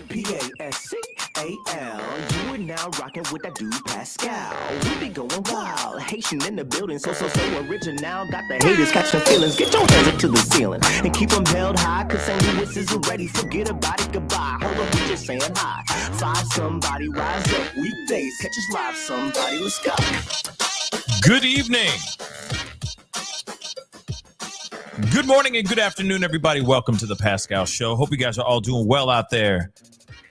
Pascal. You are now rocking with that dude Pascal. We be going wild, Haitian in the building, so original. Got the haters catch the feelings. Get your hands up to the ceiling and keep them held high, cause St. Louis is ready. Forget about it, goodbye. Hold up, we just saying hi. Five somebody, rise up. Weekdays, catch us live, somebody. Let's go. Good evening. Good morning and good afternoon, everybody. Welcome to the Pascal Show. Hope you guys are all doing well out there.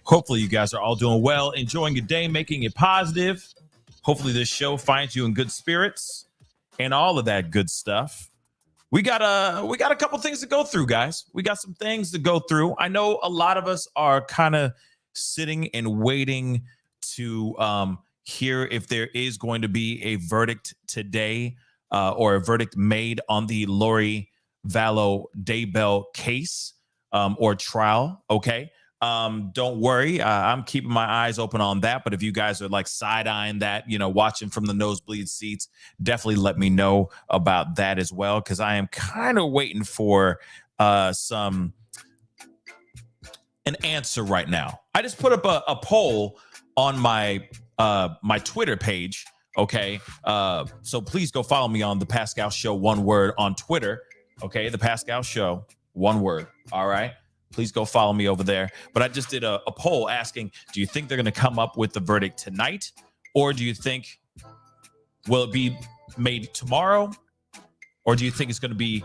Hopefully you guys are all doing well, enjoying your day, making it positive. Hopefully this show finds you in good spirits and all of that good stuff. We got a couple things to go through, guys. We got some things to go through. I know a lot of us are kind of sitting and waiting to hear if there is going to be a verdict today or a verdict made on the Lori Vallow Daybell case or trial. Okay. Don't worry. I'm keeping my eyes open on that. But if you guys are like side-eyeing that, watching from the nosebleed seats, definitely let me know about that as well. Cause I am kind of waiting for an answer right now. I just put up a poll on my Twitter page. Okay. So please go follow me on the Pascal Show, one word on Twitter. Okay. The Pascal Show, one word. All right. Please go follow me over there. But I just did a poll asking, do you think they're going to come up with the verdict tonight? Or do you think, will it be made tomorrow? Or do you think it's going to be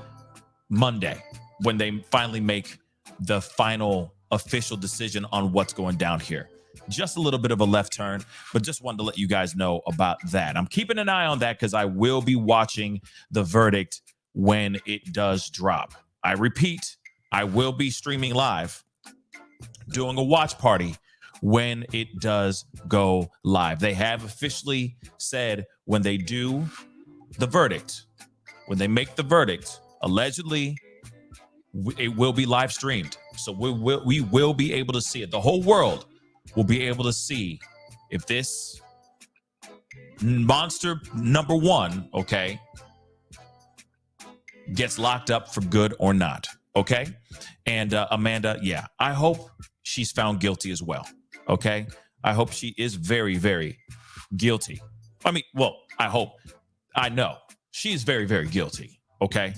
Monday when they finally make the final official decision on what's going down here? Just a little bit of a left turn, but just wanted to let you guys know about that. I'm keeping an eye on that because I will be watching the verdict when it does drop. I repeat, I will be streaming live, doing a watch party when it does go live. They have officially said when they do the verdict, when they make the verdict, allegedly, it will be live streamed. So we will be able to see it. The whole world will be able to see if this monster number one, okay, gets locked up for good or not. Okay. And Amanda, yeah, I hope she's found guilty as well. Okay. I hope she is very, very guilty. I mean, well, I know she is very, very guilty. Okay.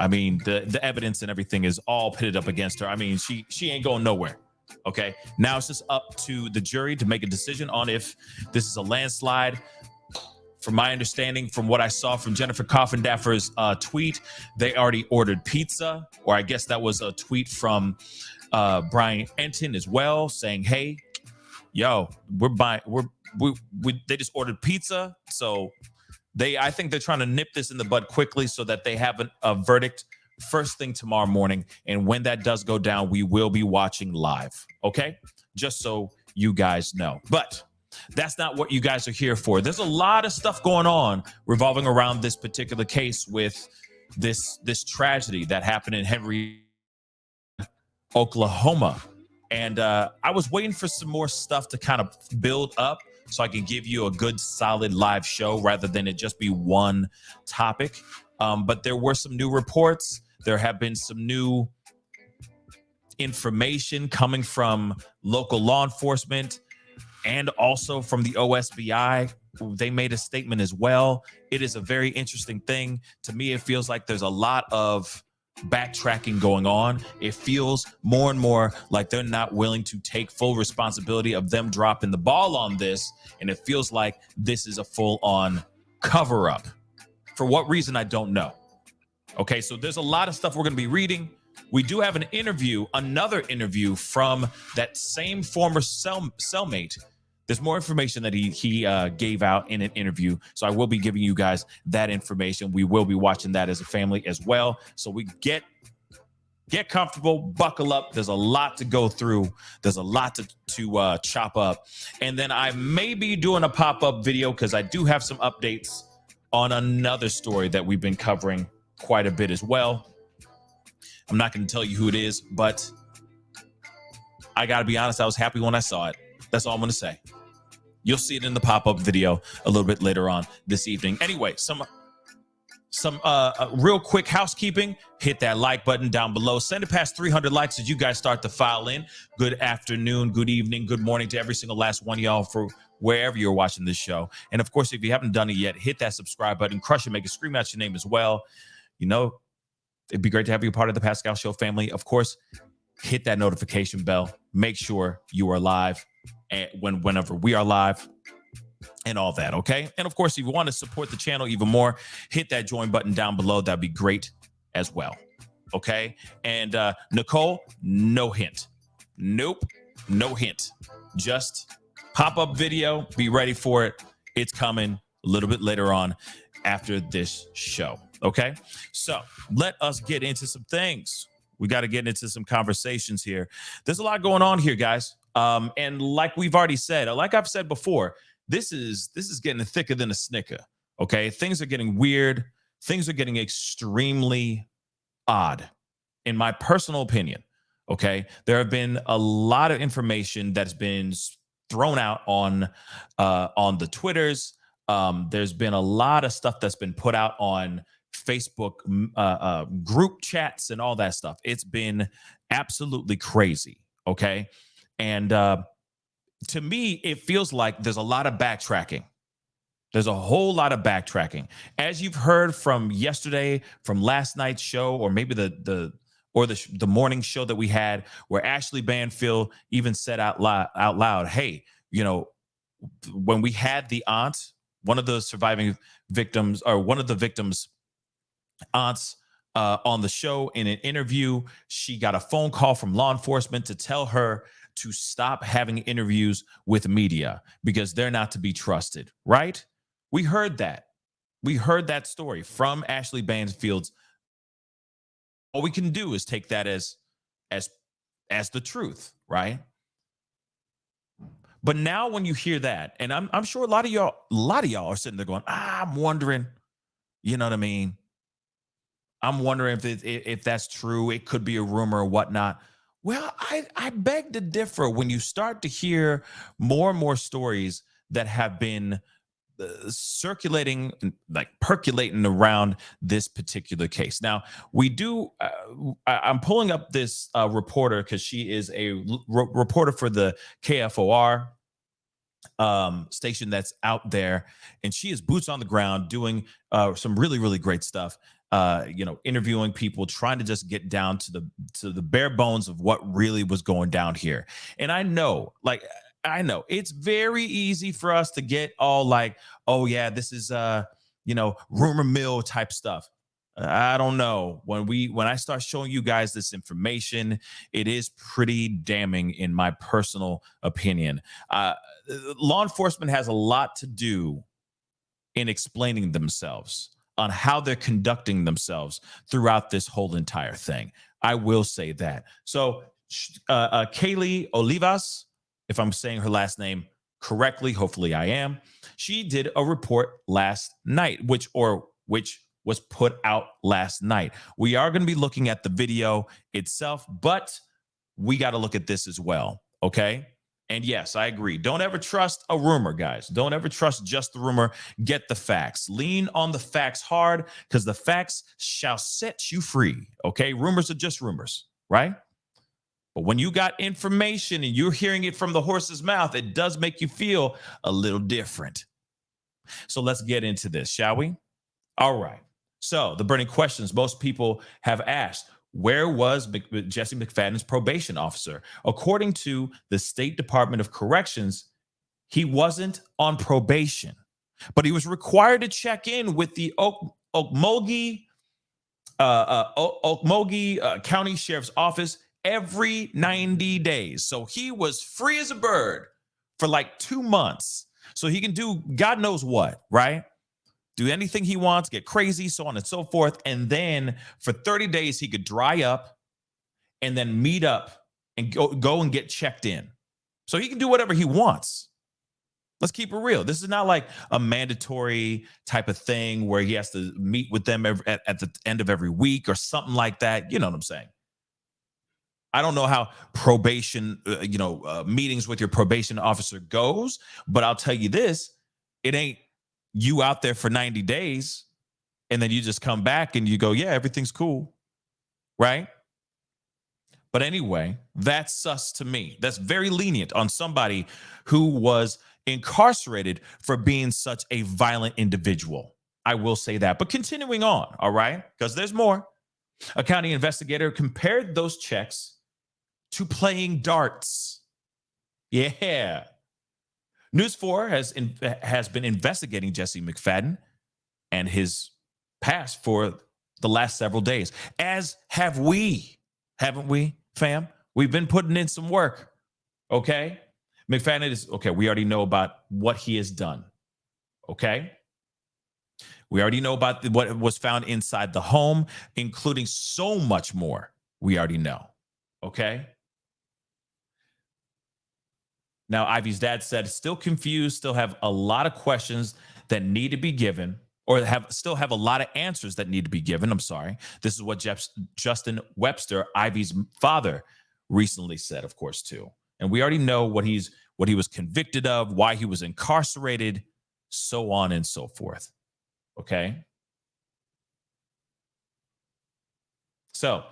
I mean, the evidence and everything is all pitted up against her. I mean, she ain't going nowhere. Okay. Now it's just up to the jury to make a decision on if this is a landslide. From my understanding, from what I saw from Jennifer Coffindaffer's tweet, they already ordered pizza, or I guess that was a tweet from Brian Enton as well, saying, "Hey, yo, they just ordered pizza." So I think they're trying to nip this in the bud quickly so that they have a verdict first thing tomorrow morning. And when that does go down, we will be watching live. Okay, just so you guys know, but that's not what you guys are here for. There's a lot of stuff going on revolving around this particular case with this tragedy that happened in Henry, Oklahoma. And I was waiting for some more stuff to kind of build up so I can give you a good, solid live show rather than it just be one topic. But there were some new reports. There have been some new information coming from local law enforcement and also from the OSBI. They made a statement as well. It is a very interesting thing. To me, it feels like there's a lot of backtracking going on. It feels more and more like they're not willing to take full responsibility of them dropping the ball on this. And it feels like this is a full-on cover-up. For what reason, I don't know. Okay, so there's a lot of stuff we're going to be reading. We do have another interview from that same former cellmate. There's more information that he gave out in an interview. So I will be giving you guys that information. We will be watching that as a family as well. So we get comfortable, buckle up. There's a lot to go through. There's a lot to chop up. And then I may be doing a pop-up video because I do have some updates on another story that we've been covering quite a bit as well. I'm not going to tell you who it is, but I got to be honest, I was happy when I saw it. That's all I'm going to say. You'll see it in the pop-up video a little bit later on this evening. Anyway, some some real quick housekeeping. Hit that like button down below. Send it past 300 likes as you guys start to file in. Good afternoon, good evening, good morning to every single last one of y'all for wherever you're watching this show. And of course, if you haven't done it yet, hit that subscribe button, crush it, make it scream out your name as well. You know, it'd be great to have you a part of the Pascal Show family. Of course, hit that notification bell. Make sure you are live whenever we are live and all that, okay? And of course, if you want to support the channel even more, hit that join button down below. That'd be great as well, okay? And Nicole, no hint. Nope, no hint. Just pop-up video. Be ready for it. It's coming a little bit later on after this show, okay? So let us get into some things. We got to get into some conversations here. There's a lot going on here, guys. And like we've already said, like I've said before, this is getting thicker than a snicker, okay? Things are getting weird. Things are getting extremely odd, in my personal opinion, okay? There have been a lot of information that's been thrown out on the Twitters. There's been a lot of stuff that's been put out on Facebook group chats and all that stuff. It's been absolutely crazy, okay? And to me, it feels like there's a lot of backtracking. There's a whole lot of backtracking. As you've heard from yesterday, from last night's show, or maybe the morning show that we had, where Ashley Banfield even said out loud, hey, you know, when we had the aunt, one of the surviving victims, or one of the victims' aunts on the show, in an interview, she got a phone call from law enforcement to tell her to stop having interviews with media because they're not to be trusted, right? We heard that. We heard that story from Ashley Banfield's. All we can do is take that as the truth, right? But now when you hear that, and I'm sure a lot of y'all are sitting there going, I'm wondering, you know what I mean? I'm wondering if that's true. It could be a rumor or whatnot. Well, I beg to differ when you start to hear more and more stories that have been circulating, like percolating around this particular case. Now, we do, I'm pulling up this reporter because she is a reporter for the KFOR station that's out there, and she is boots on the ground doing some really, really great stuff. Interviewing people, trying to just get down to the bare bones of what really was going down here. And I know it's very easy for us to get all like, oh yeah, this is rumor mill type stuff. I don't know. When I start showing you guys this information, it is pretty damning in my personal opinion. Law enforcement has a lot to do in explaining themselves on how they're conducting themselves throughout this whole entire thing. I will say that. So Kaylee Olivas, if I'm saying her last name correctly, hopefully I am, she did a report last night, which was put out last night. We are going to be looking at the video itself, but we got to look at this as well, okay? And yes, I agree. Don't ever trust a rumor, guys. Don't ever trust just the rumor. Get the facts. Lean on the facts hard, because the facts shall set you free, okay? Rumors are just rumors, right? But when you got information and you're hearing it from the horse's mouth, it does make you feel a little different. So let's get into this, shall we? All right. So the burning questions most people have asked: where was Jesse McFadden's probation officer? According to the State Department of Corrections, he wasn't on probation, but he was required to check in with the Okmulgee County Sheriff's Office every 90 days. So he was free as a bird for like 2 months. So he can do God knows what, right? Do anything he wants, get crazy, so on and so forth. And then for 30 days, he could dry up and then meet up and go and get checked in. So he can do whatever he wants. Let's keep it real. This is not like a mandatory type of thing where he has to meet with them at the end of every week or something like that. You know what I'm saying? I don't know how probation, meetings with your probation officer goes, but I'll tell you this, it ain't you out there for 90 days. And then you just come back and you go, yeah, everything's cool. Right? But anyway, that's sus to me. That's very lenient on somebody who was incarcerated for being such a violent individual. I will say that. But continuing on, all right? Because there's more. A county investigator compared those checks to playing darts. Yeah. News 4 has been investigating Jesse McFadden and his past for the last several days, as have we, haven't we, fam? We've been putting in some work, okay? McFadden is, okay, we already know about what he has done, okay? We already know about what was found inside the home, including so much more we already know, okay? Now, Ivy's dad said, still confused, still have a lot of questions that need to be given, or still have a lot of answers that need to be given. I'm sorry. This is what Justin Webster, Ivy's father, recently said, of course, too. And we already know what he was convicted of, why he was incarcerated, so on and so forth. Okay? So,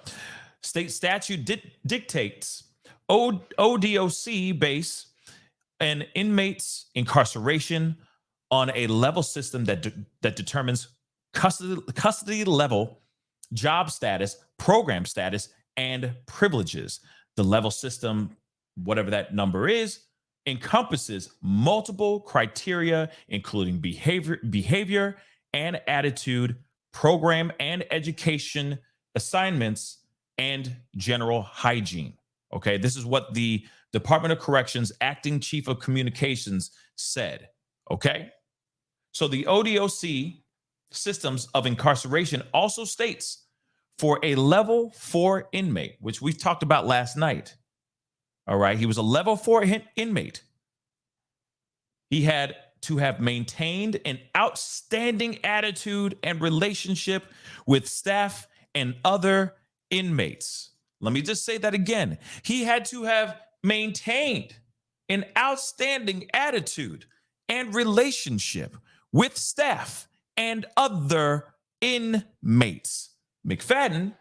state statute dictates ODOC base an inmate's incarceration on a level system that determines custody level, job status, program status, and privileges. The level system, whatever that number is, encompasses multiple criteria, including behavior and attitude, program and education assignments, and general hygiene. Okay, this is what the Department of Corrections acting chief of communications said. Okay, so the ODOC systems of incarceration also states for a level 4 inmate, which we talked about last night. All right, he was a level 4 inmate. He had to have maintained an outstanding attitude and relationship with staff and other inmates. Let me just say that again. He had to have maintained an outstanding attitude and relationship with staff and other inmates. McFadden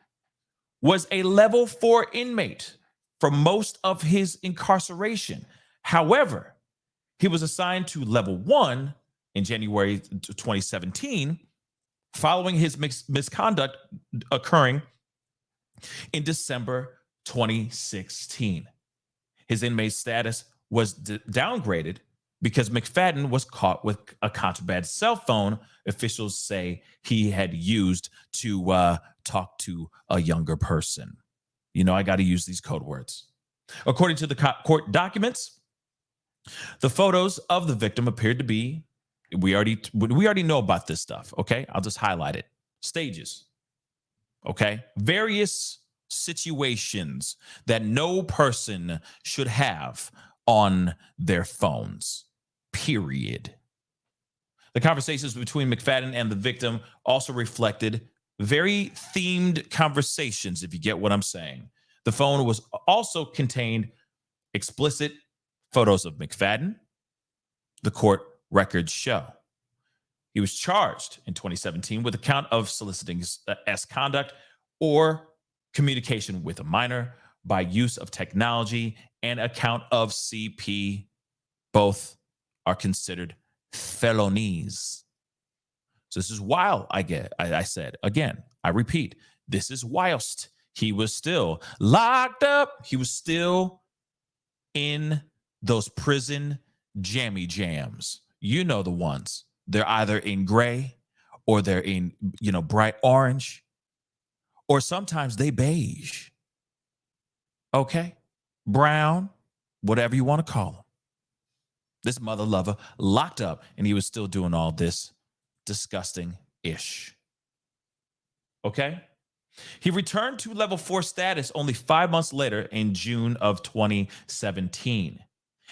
was a level 4 inmate for most of his incarceration. However, he was assigned to level 1 in January 2017, following his misconduct occurring in December 2016. His inmate status was downgraded because McFadden was caught with a contraband cell phone officials say he had used to talk to a younger person. You know, I got to use these code words. According to the court documents, the photos of the victim appeared to be, we already know about this stuff, okay? I'll just highlight it. Stages, okay? Various situations that no person should have on their phones, period. The conversations between McFadden and the victim also reflected very themed conversations, if you get what I'm saying. The phone was also contained explicit photos of McFadden, the court records show. He was charged in 2017 with a count of soliciting conduct or communication with a minor by use of technology and a count of CP. Both are considered felonies. So this is while I said, again, I repeat, this is whilst he was still locked up. He was still in those prison jammy jams. You know the ones. They're either in gray or they're in, bright orange, or sometimes they beige. Okay? Brown, whatever you want to call them. This mother lover locked up, and he was still doing all this disgusting-ish. Okay? He returned to level 4 status only 5 months later in June of 2017.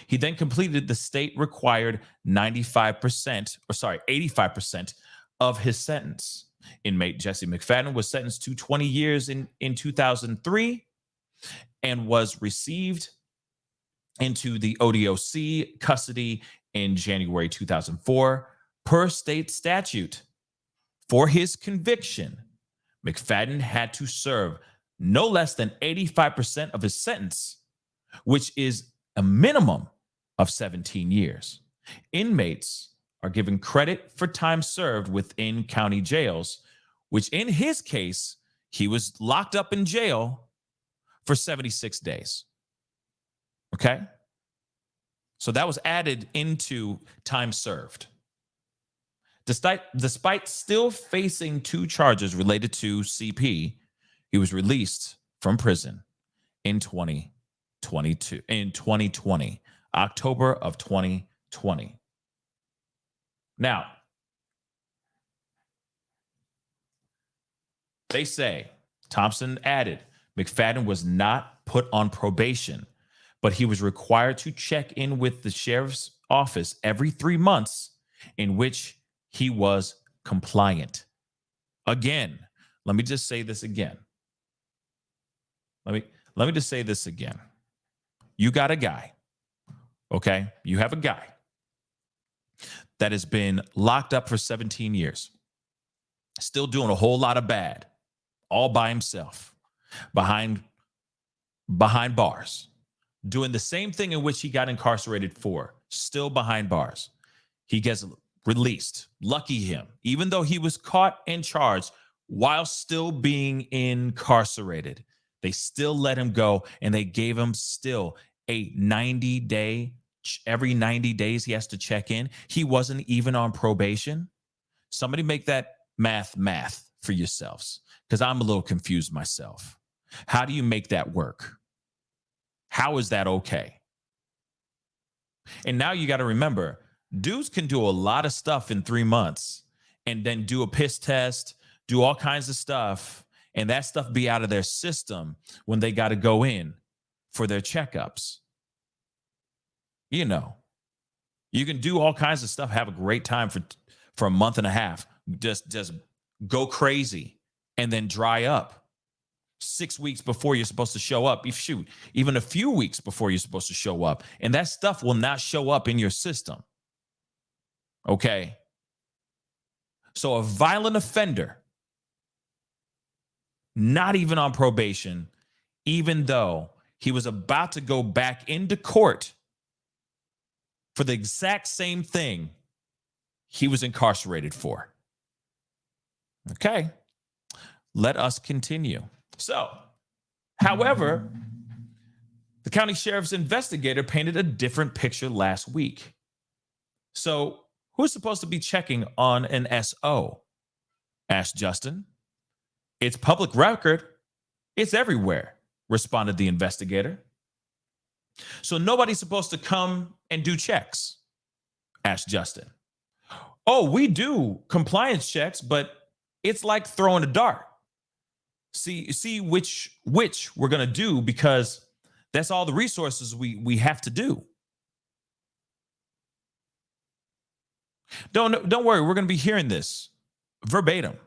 He then completed the state required 85% of his sentence. Inmate Jesse McFadden was sentenced to 20 years in 2003 and was received into the ODOC custody in January 2004 per state statute. For his conviction, McFadden had to serve no less than 85% of his sentence, which is a minimum of 17 years. Inmates are given credit for time served within county jails, which in his case, he was locked up in jail for 76 days. Okay? So that was added into time served. Despite still facing 2 charges related to CP, he was released from prison in 2020, October of 2020. Now, they say, Thompson added, McFadden was not put on probation, but he was required to check in with the sheriff's office every 3 months, in which he was compliant. Again, let me just say this again. Let me just say this again. You got a guy, okay? You have a guy that has been locked up for 17 years, still doing a whole lot of bad, all by himself, behind bars, doing the same thing in which he got incarcerated for, still behind bars. He gets released. Lucky him. Even though he was caught and charged while still being incarcerated, they still let him go, and they gave him still a 90-day, every 90 days he has to check in. He wasn't even on probation. Somebody make that math for yourselves, because I'm a little confused myself. How do you make that work? How is that okay? And now you got to remember, dudes can do a lot of stuff in 3 months and then do a piss test, do all kinds of stuff, and that stuff be out of their system when they got to go in for their checkups. You know, you can do all kinds of stuff, have a great time for a month and a half, just go crazy and then dry up 6 weeks before you're supposed to show up. Even a few weeks before you're supposed to show up. And that stuff will not show up in your system. Okay. So a violent offender, not even on probation, even though he was about to go back into court for the exact same thing he was incarcerated for. Okay. Let us continue. So, however, the county sheriff's investigator painted a different picture last week. So, who's supposed to be checking on an SO? Asked Justin. It's public record. It's everywhere, responded the investigator. So nobody's supposed to come and do checks? Asked Justin. Oh, we do compliance checks, but it's like throwing a dart. See which we're going to do, because that's all the resources we have to do. Don't worry, we're going to be hearing this verbatim.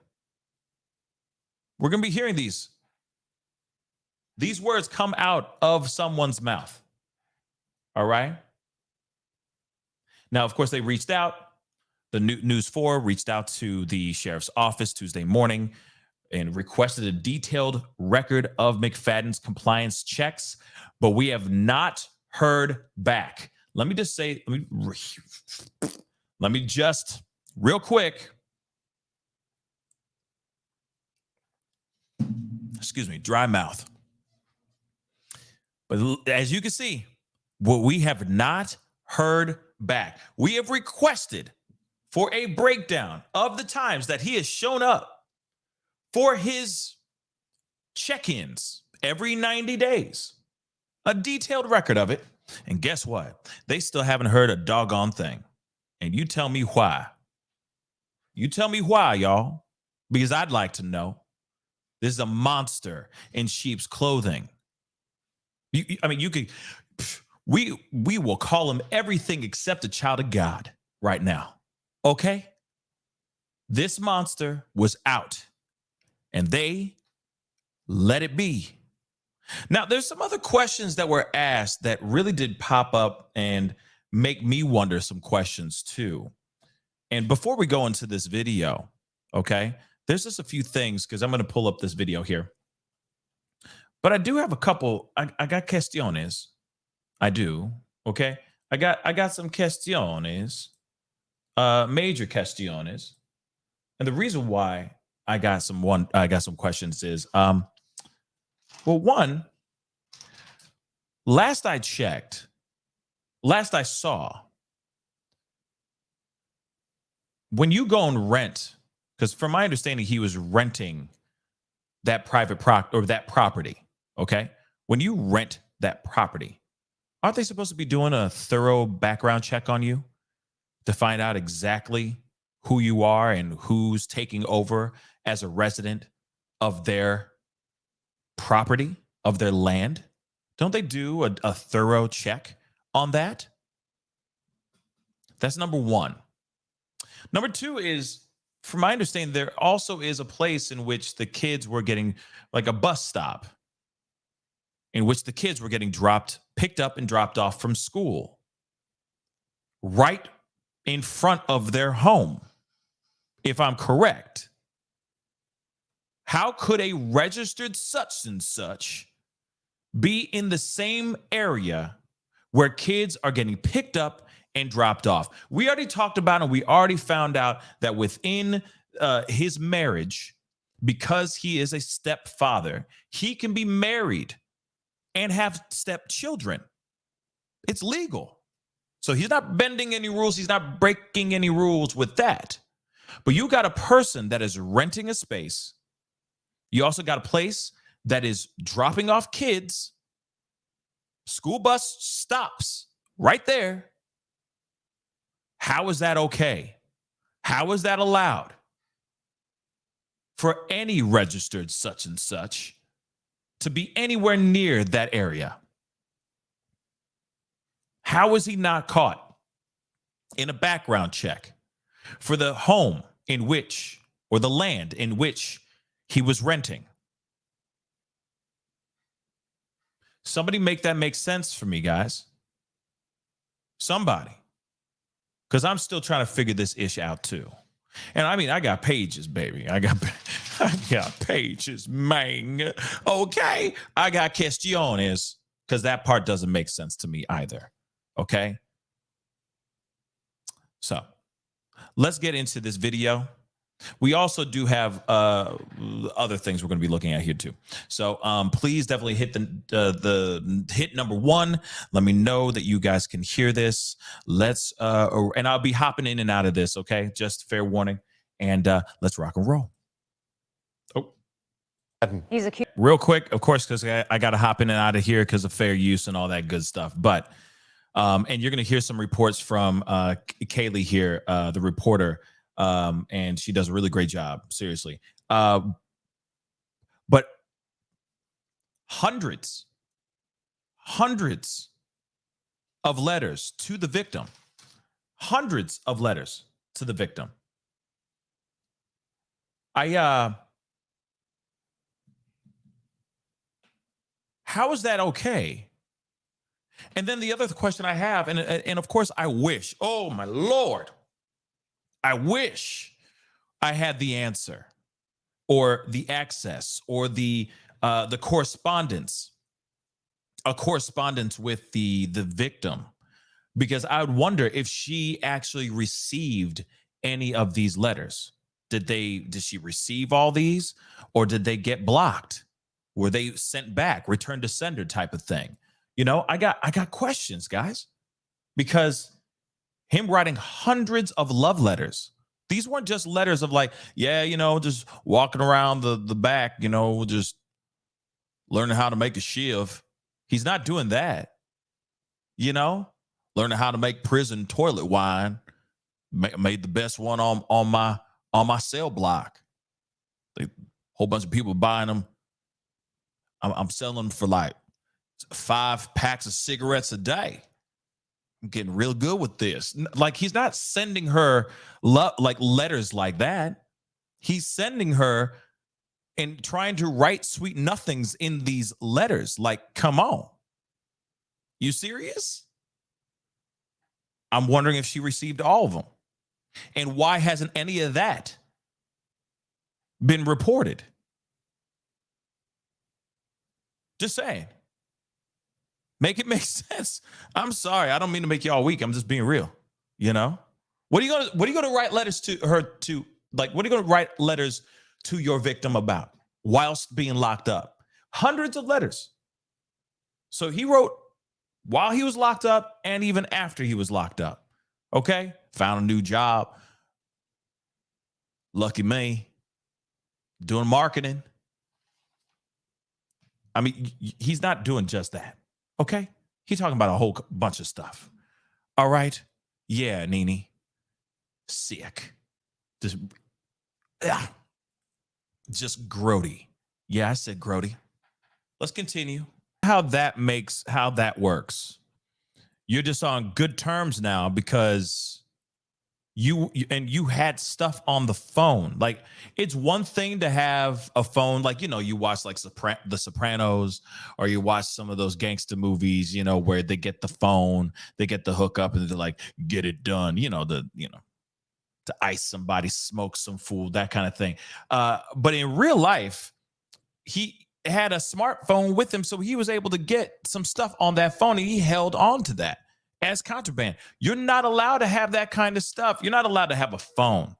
We're going to be hearing these words come out of someone's mouth. All right? Now, of course, they reached out. The News 4 reached out to the sheriff's office Tuesday morning and requested a detailed record of McFadden's compliance checks, but we have not heard back. Let me just real quick. Excuse me, dry mouth. But as you can see, we have not heard back. We have requested for a breakdown of the times that he has shown up for his check-ins every 90 days, a detailed record of it. And guess what? They still haven't heard a doggone thing. And you tell me why. You tell me why, y'all, because I'd like to know. This is a monster in sheep's clothing. We will call him everything except a child of God right now. Okay? This monster was out, and they let it be. Now, there's some other questions that were asked that really did pop up and make me wonder some questions too. And before we go into this video, Okay. There's just a few things because I'm going to pull up this video here. But I do have a couple. I got questiones. I do. Okay. I got some questiones, major questiones. And the reason why I got some questions is well, one, last I checked, last I saw, when you go and rent, because from my understanding, he was renting that that property. Okay. When you rent that property, aren't they supposed to be doing a thorough background check on you to find out exactly who you are and who's taking over as a resident of their property, of their land? Don't they do a thorough check on that? That's number one. Number two is, from my understanding, there also is a place in which the kids were getting, like a bus stop, in which the kids were getting picked up and dropped off from school right in front of their home, if I'm correct. How could a registered such and such be in the same area where kids are getting picked up and dropped off? We already talked about it. We already found out that within his marriage, because he is a stepfather, he can be married and have stepchildren. It's legal. So he's not bending any rules. He's not breaking any rules with that. But you got a person that is renting a space. You also got a place that is dropping off kids. School bus stops right there. How is that okay? How is that allowed for any registered such and such to be anywhere near that area? How is he not caught in a background check for the home in which, or the land in which he was renting? Somebody make that make sense for me, guys. Somebody. Because I'm still trying to figure this ish out too. And I mean, I got pages, baby. I got pages, man. Okay. I got questiones, because that part doesn't make sense to me either. Okay. So let's get into this video. We also do have other things we're going to be looking at here too. So please definitely hit the hit number 1. Let me know that you guys can hear this. And I'll be hopping in and out of this. Okay, just fair warning. And let's rock and roll. Oh, he's accused. Real quick, of course, because I got to hop in and out of here because of fair use and all that good stuff. But and you're going to hear some reports from Kaylee here, the reporter. And she does a really great job, seriously. But hundreds of letters to the victim. Hundreds of letters to the victim. How is that okay? And then the other question I have, and of course I wish, oh my Lord, I wish I had the answer or the access or the correspondence, a correspondence with the victim, because I would wonder if she actually received any of these letters. Did she receive all these, or did they get blocked? Were they sent back, return to sender type of thing? You know, I got questions, guys, because him writing hundreds of love letters. These weren't just letters of like, yeah, you know, just walking around the back, you know, just learning how to make a shiv. He's not doing that. You know, learning how to make prison toilet wine. Made the best one on my cell block. A whole bunch of people buying them. I'm selling them for like 5 packs of cigarettes a day. I'm getting real good with this. Like, he's not sending her like letters like that. He's sending her and trying to write sweet nothings in these letters. Like, come on. You serious? I'm wondering if she received all of them. And why hasn't any of that been reported. Just saying. Make it make sense. I'm sorry. I don't mean to make y'all weak. I'm just being real. You know? What are you gonna write letters to her to, like, what are you gonna write letters to your victim about whilst being locked up? Hundreds of letters. So he wrote while he was locked up and even after he was locked up. Okay? Found a new job. Lucky me. Doing marketing. I mean, he's not doing just that. Okay? He's talking about a whole bunch of stuff. All right? Yeah, Nene. Sick. Just grody. Yeah, I said grody. Let's continue. How that works. You're just on good terms now because you had stuff on the phone. Like, it's one thing to have a phone, like, you know, you watch like The Sopranos, or you watch some of those gangster movies, you know, where they get the phone, they get the hookup, and they're like, get it done, to ice somebody, smoke some fool, that kind of thing. But in real life, he had a smartphone with him, so he was able to get some stuff on that phone, and he held on to that as contraband. You're not allowed to have that kind of stuff. You're not allowed to have a phone.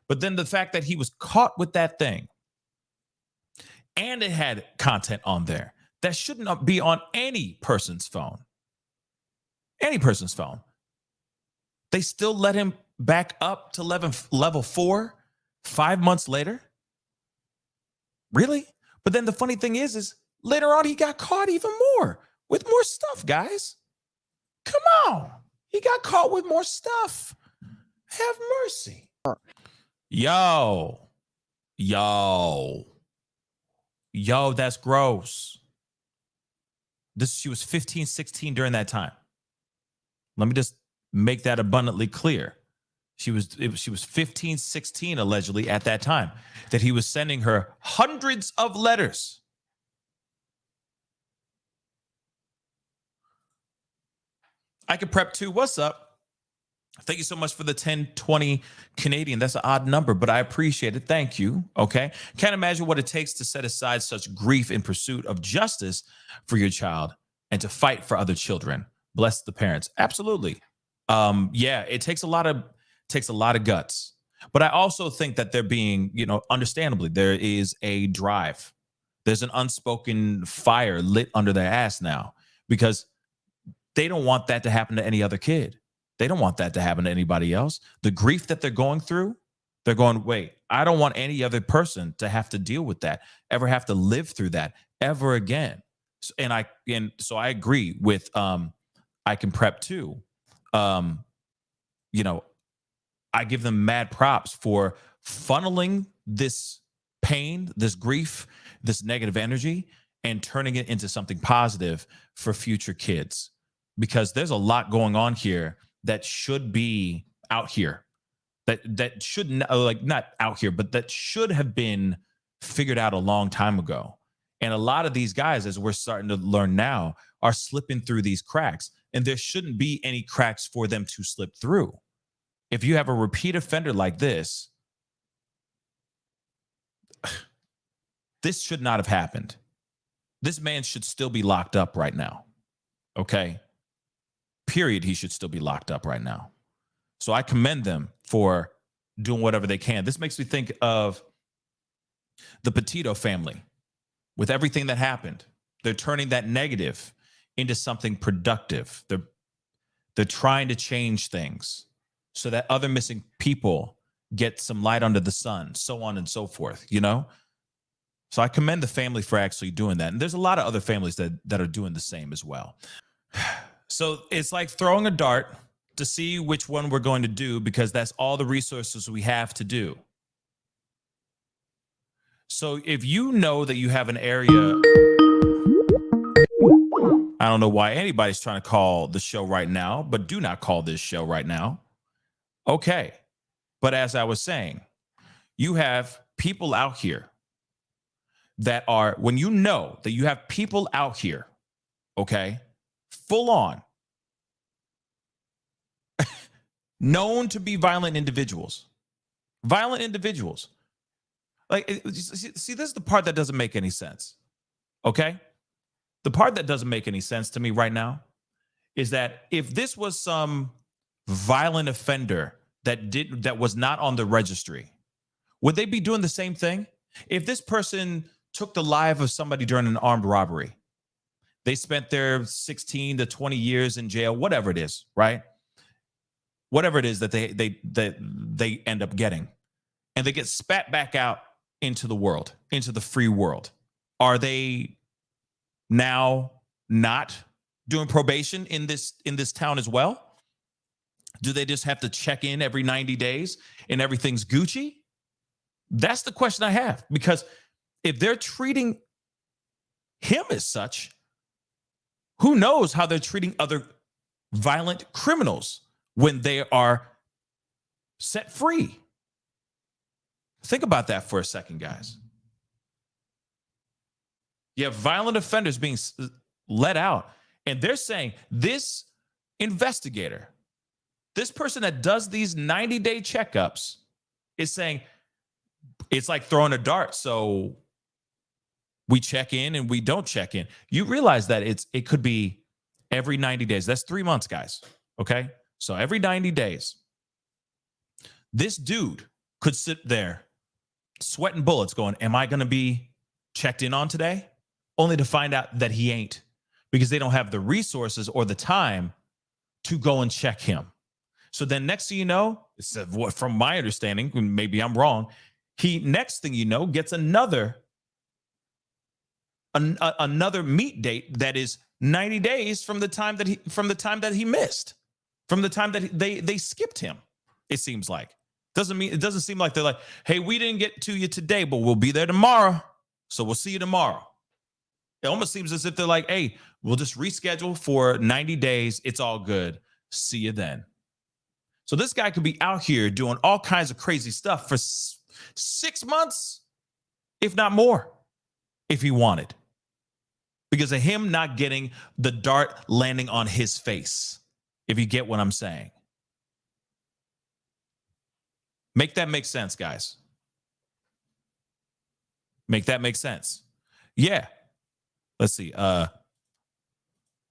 But then the fact that he was caught with that thing and it had content on there that shouldn't be on any person's phone. Any person's phone. They still let him back up to level 4 5 months later? Really? But then the funny thing is later on he got caught even more with more stuff, guys. Come on. He got caught with more stuff. Have mercy. Yo, that's gross. She was 15, 16 during that time. Let me just make that abundantly clear. She was 15, 16 allegedly at that time that he was sending her hundreds of letters. I can prep too. What's up? Thank you so much for the 1020 Canadian. That's an odd number, but I appreciate it. Thank you. Okay. Can't imagine what it takes to set aside such grief in pursuit of justice for your child and to fight for other children. Bless the parents. Absolutely. Yeah, it takes a lot of guts. But I also think that they're being, understandably, there is a drive. There's an unspoken fire lit under their ass now because they don't want that to happen to any other kid. They don't want that to happen to anybody else. The grief that they're going through, they're going, wait, I don't want any other person to have to deal with that, ever have to live through that ever again. So I agree with I can prep too. I give them mad props for funneling this pain, this grief, this negative energy, and turning it into something positive for future kids. Because there's a lot going on here that should be out here, that should not out here, but that should have been figured out a long time ago. And a lot of these guys, as we're starting to learn now, are slipping through these cracks, and there shouldn't be any cracks for them to slip through. If you have a repeat offender like this, this should not have happened. This man should still be locked up right now. Okay? Period. He should still be locked up right now. So I commend them for doing whatever they can. This makes me think of the Petito family. With everything that happened, they're turning that negative into something productive. They're trying to change things so that other missing people get some light under the sun, so on and so forth, So I commend the family for actually doing that. And there's a lot of other families that are doing the same as well. So it's like throwing a dart to see which one we're going to do because that's all the resources we have to do. So if you know that you have an area, I don't know why anybody's trying to call the show right now, but do not call this show right now. Okay. But as I was saying, you have people out here that are, when you know that you have people out here, okay, full on, known to be violent individuals, Like, see, this is the part that doesn't make any sense. Okay? The part that doesn't make any sense to me right now is that if this was some violent offender that was not on the registry, would they be doing the same thing? If this person took the life of somebody during an armed robbery, they spent their 16 to 20 years in jail, whatever it is, right? Whatever it is that they end up getting, and they get spat back out into the world, into the free world. Are they now not doing probation in this town as well? Do they just have to check in every 90 days and everything's Gucci? That's the question I have, because if they're treating him as such, who knows how they're treating other violent criminals when they are set free? Think about that for a second, guys. You have violent offenders being let out, and they're saying this investigator, this person that does these 90-day checkups, is saying it's like throwing a dart. So we check in and we don't check in. You realize that it could be every 90 days. That's 3 months, guys. Okay? So every 90 days, this dude could sit there sweating bullets going, am I going to be checked in on today? Only to find out that he ain't, because they don't have the resources or the time to go and check him. So then next thing you know, from my understanding, maybe I'm wrong, he, next thing you know, gets another meet date that is 90 days from the time that he missed, from the time that they skipped him. It seems like it doesn't seem like they're like, hey, we didn't get to you today, but we'll be there tomorrow, so we'll see you tomorrow. It almost seems as if they're like, hey, we'll just reschedule for 90 days. It's all good. See you then. So this guy could be out here doing all kinds of crazy stuff for 6 months, if not more, if he wanted, because of him not getting the dart landing on his face, if you get what I'm saying. Make that make sense, guys. Make that make sense. Yeah. Let's see.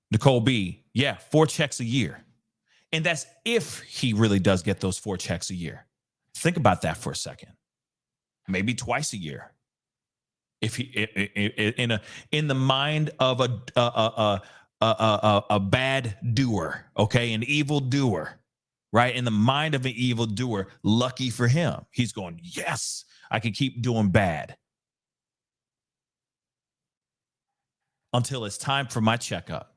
Nicole B. Yeah, 4 checks a year. And that's if he really does get those 4 checks a year. Think about that for a second. Maybe twice a year. If he in the mind of a bad doer, okay, an evil doer, right? In the mind of an evil doer, lucky for him, he's going, yes, I can keep doing bad until it's time for my checkup.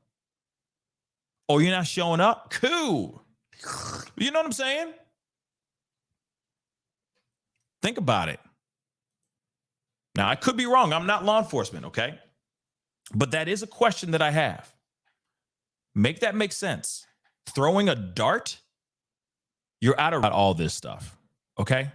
Oh, you're not showing up? Cool. You know what I'm saying? Think about it. Now, I could be wrong. I'm not law enforcement, okay? But that is a question that I have. Make that make sense. Throwing a dart? You're out of all this stuff, okay?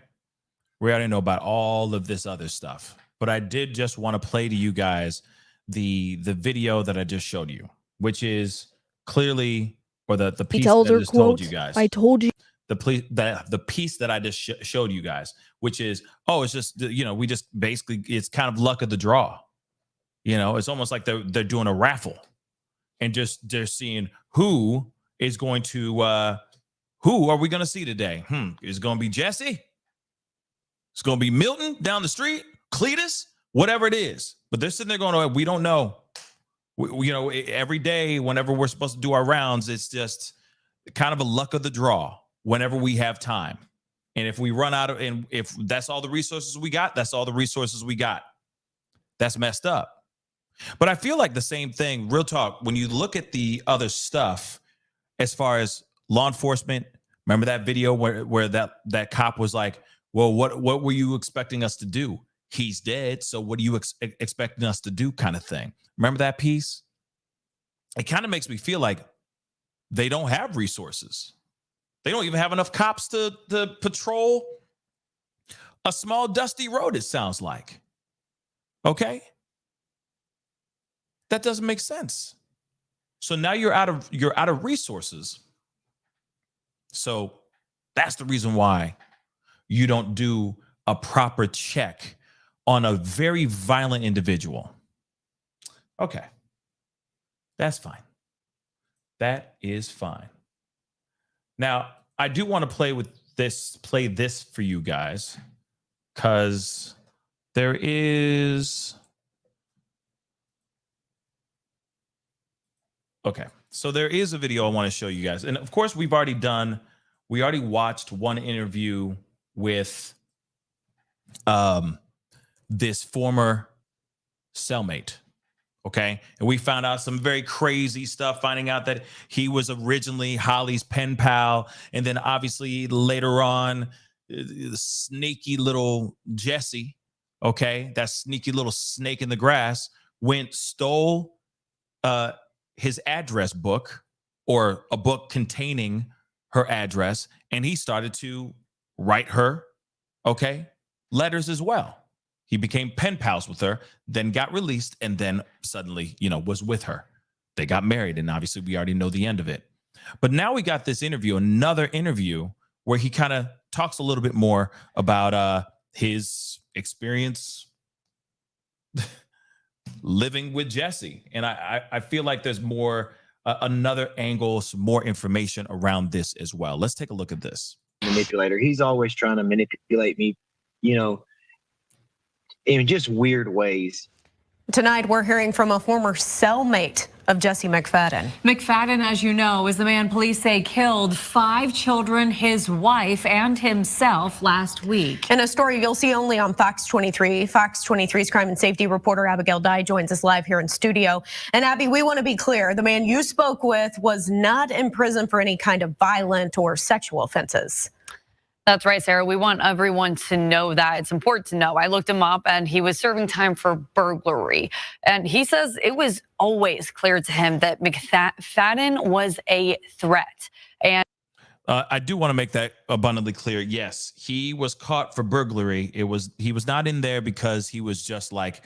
We already know about all of this other stuff. But I did just want to play to you guys the video that I just showed you, which is clearly, or the piece that I just told you guys. I told you. The piece that I just showed you guys, which is, oh, it's just, we just basically, it's kind of luck of the draw. It's almost like they're doing a raffle, and just they're seeing who is going to, who are we going to see today? Is it going to be Jesse? It's going to be Milton down the street, Cletus, whatever it is. But they're sitting there going, oh, we don't know. Every day, whenever we're supposed to do our rounds, it's just kind of a luck of the draw whenever we have time. And if we run out of, and if that's all the resources we got, that's all the resources we got. That's messed up. But I feel like the same thing, real talk, when you look at the other stuff, as far as law enforcement, remember that video where that cop was like, well, what were you expecting us to do? He's dead, so what are you expecting us to do, kind of thing. Remember that piece? It kind of makes me feel like they don't have resources. They don't even have enough cops to patrol a small dusty road, it sounds like. Okay? That doesn't make sense. So now you're out of resources. So that's the reason why you don't do a proper check on a very violent individual. Okay. That's fine. That is fine. Now, I do want to play this for you guys, because there is... Okay, so there is a video I want to show you guys. And of course, we already watched one interview with this former cellmate. Okay. And we found out some very crazy stuff, finding out that he was originally Holly's pen pal. And then obviously later on, the sneaky little Jesse, okay, that sneaky little snake in the grass, stole his address book, or a book containing her address. And he started to write her, okay, letters as well. He became pen pals with her, then got released, and then suddenly, was with her. They got married, and obviously we already know the end of it. But now we got this interview, another interview, where he kind of talks a little bit more about his experience living with Jesse. And I feel like there's more, another angle, some more information around this as well. Let's take a look at this. Manipulator. He's always trying to manipulate me, in just weird ways. Tonight, we're hearing from a former cellmate of Jesse McFadden. McFadden, as you know, is the man police say killed 5 children, his wife, and himself last week. In a story you'll see only on Fox 23. Fox 23's crime and safety reporter Abigail Dye joins us live here in studio. And Abby, we want to be clear, the man you spoke with was not in prison for any kind of violent or sexual offenses. That's right, Sarah. We want everyone to know that. It's important to know. I looked him up, and he was serving time for burglary. And he says it was always clear to him that McFadden was a threat. And I do want to make that abundantly clear. Yes, he was caught for burglary. He was not in there because he was just like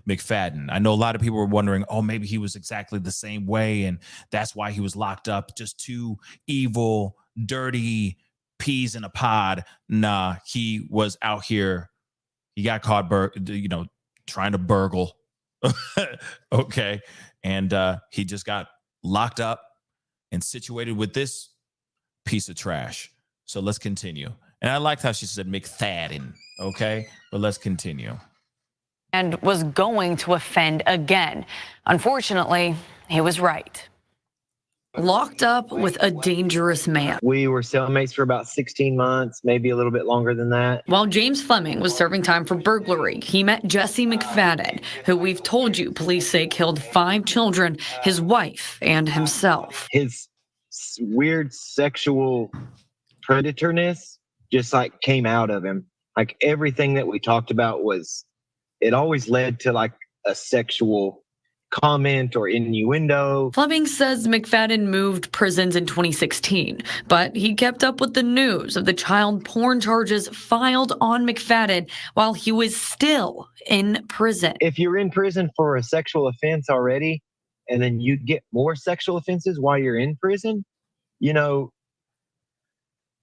McFadden. I know a lot of people were wondering, oh, maybe he was exactly the same way, and that's why he was locked up. Just two evil, dirty peas in a pod. Nah, he was out here. He got caught, trying to burgle. Okay. And he just got locked up and situated with this piece of trash. So let's continue. And I liked how she said McFadden. Okay. But let's continue. And was going to offend again. Unfortunately, he was right. Locked up with a dangerous man. We were cellmates for about 16 months, maybe a little bit longer than that. While James Fleming was serving time for burglary, he met Jesse McFadden, who we've told you police say killed 5 children, his wife, and himself. His weird sexual predatorness just came out of him. Everything that we talked about it always led to a sexual comment or innuendo. Fleming says McFadden moved prisons in 2016, but he kept up with the news of the child porn charges filed on McFadden while he was still in prison. If you're in prison for a sexual offense already, and then you get more sexual offenses while you're in prison,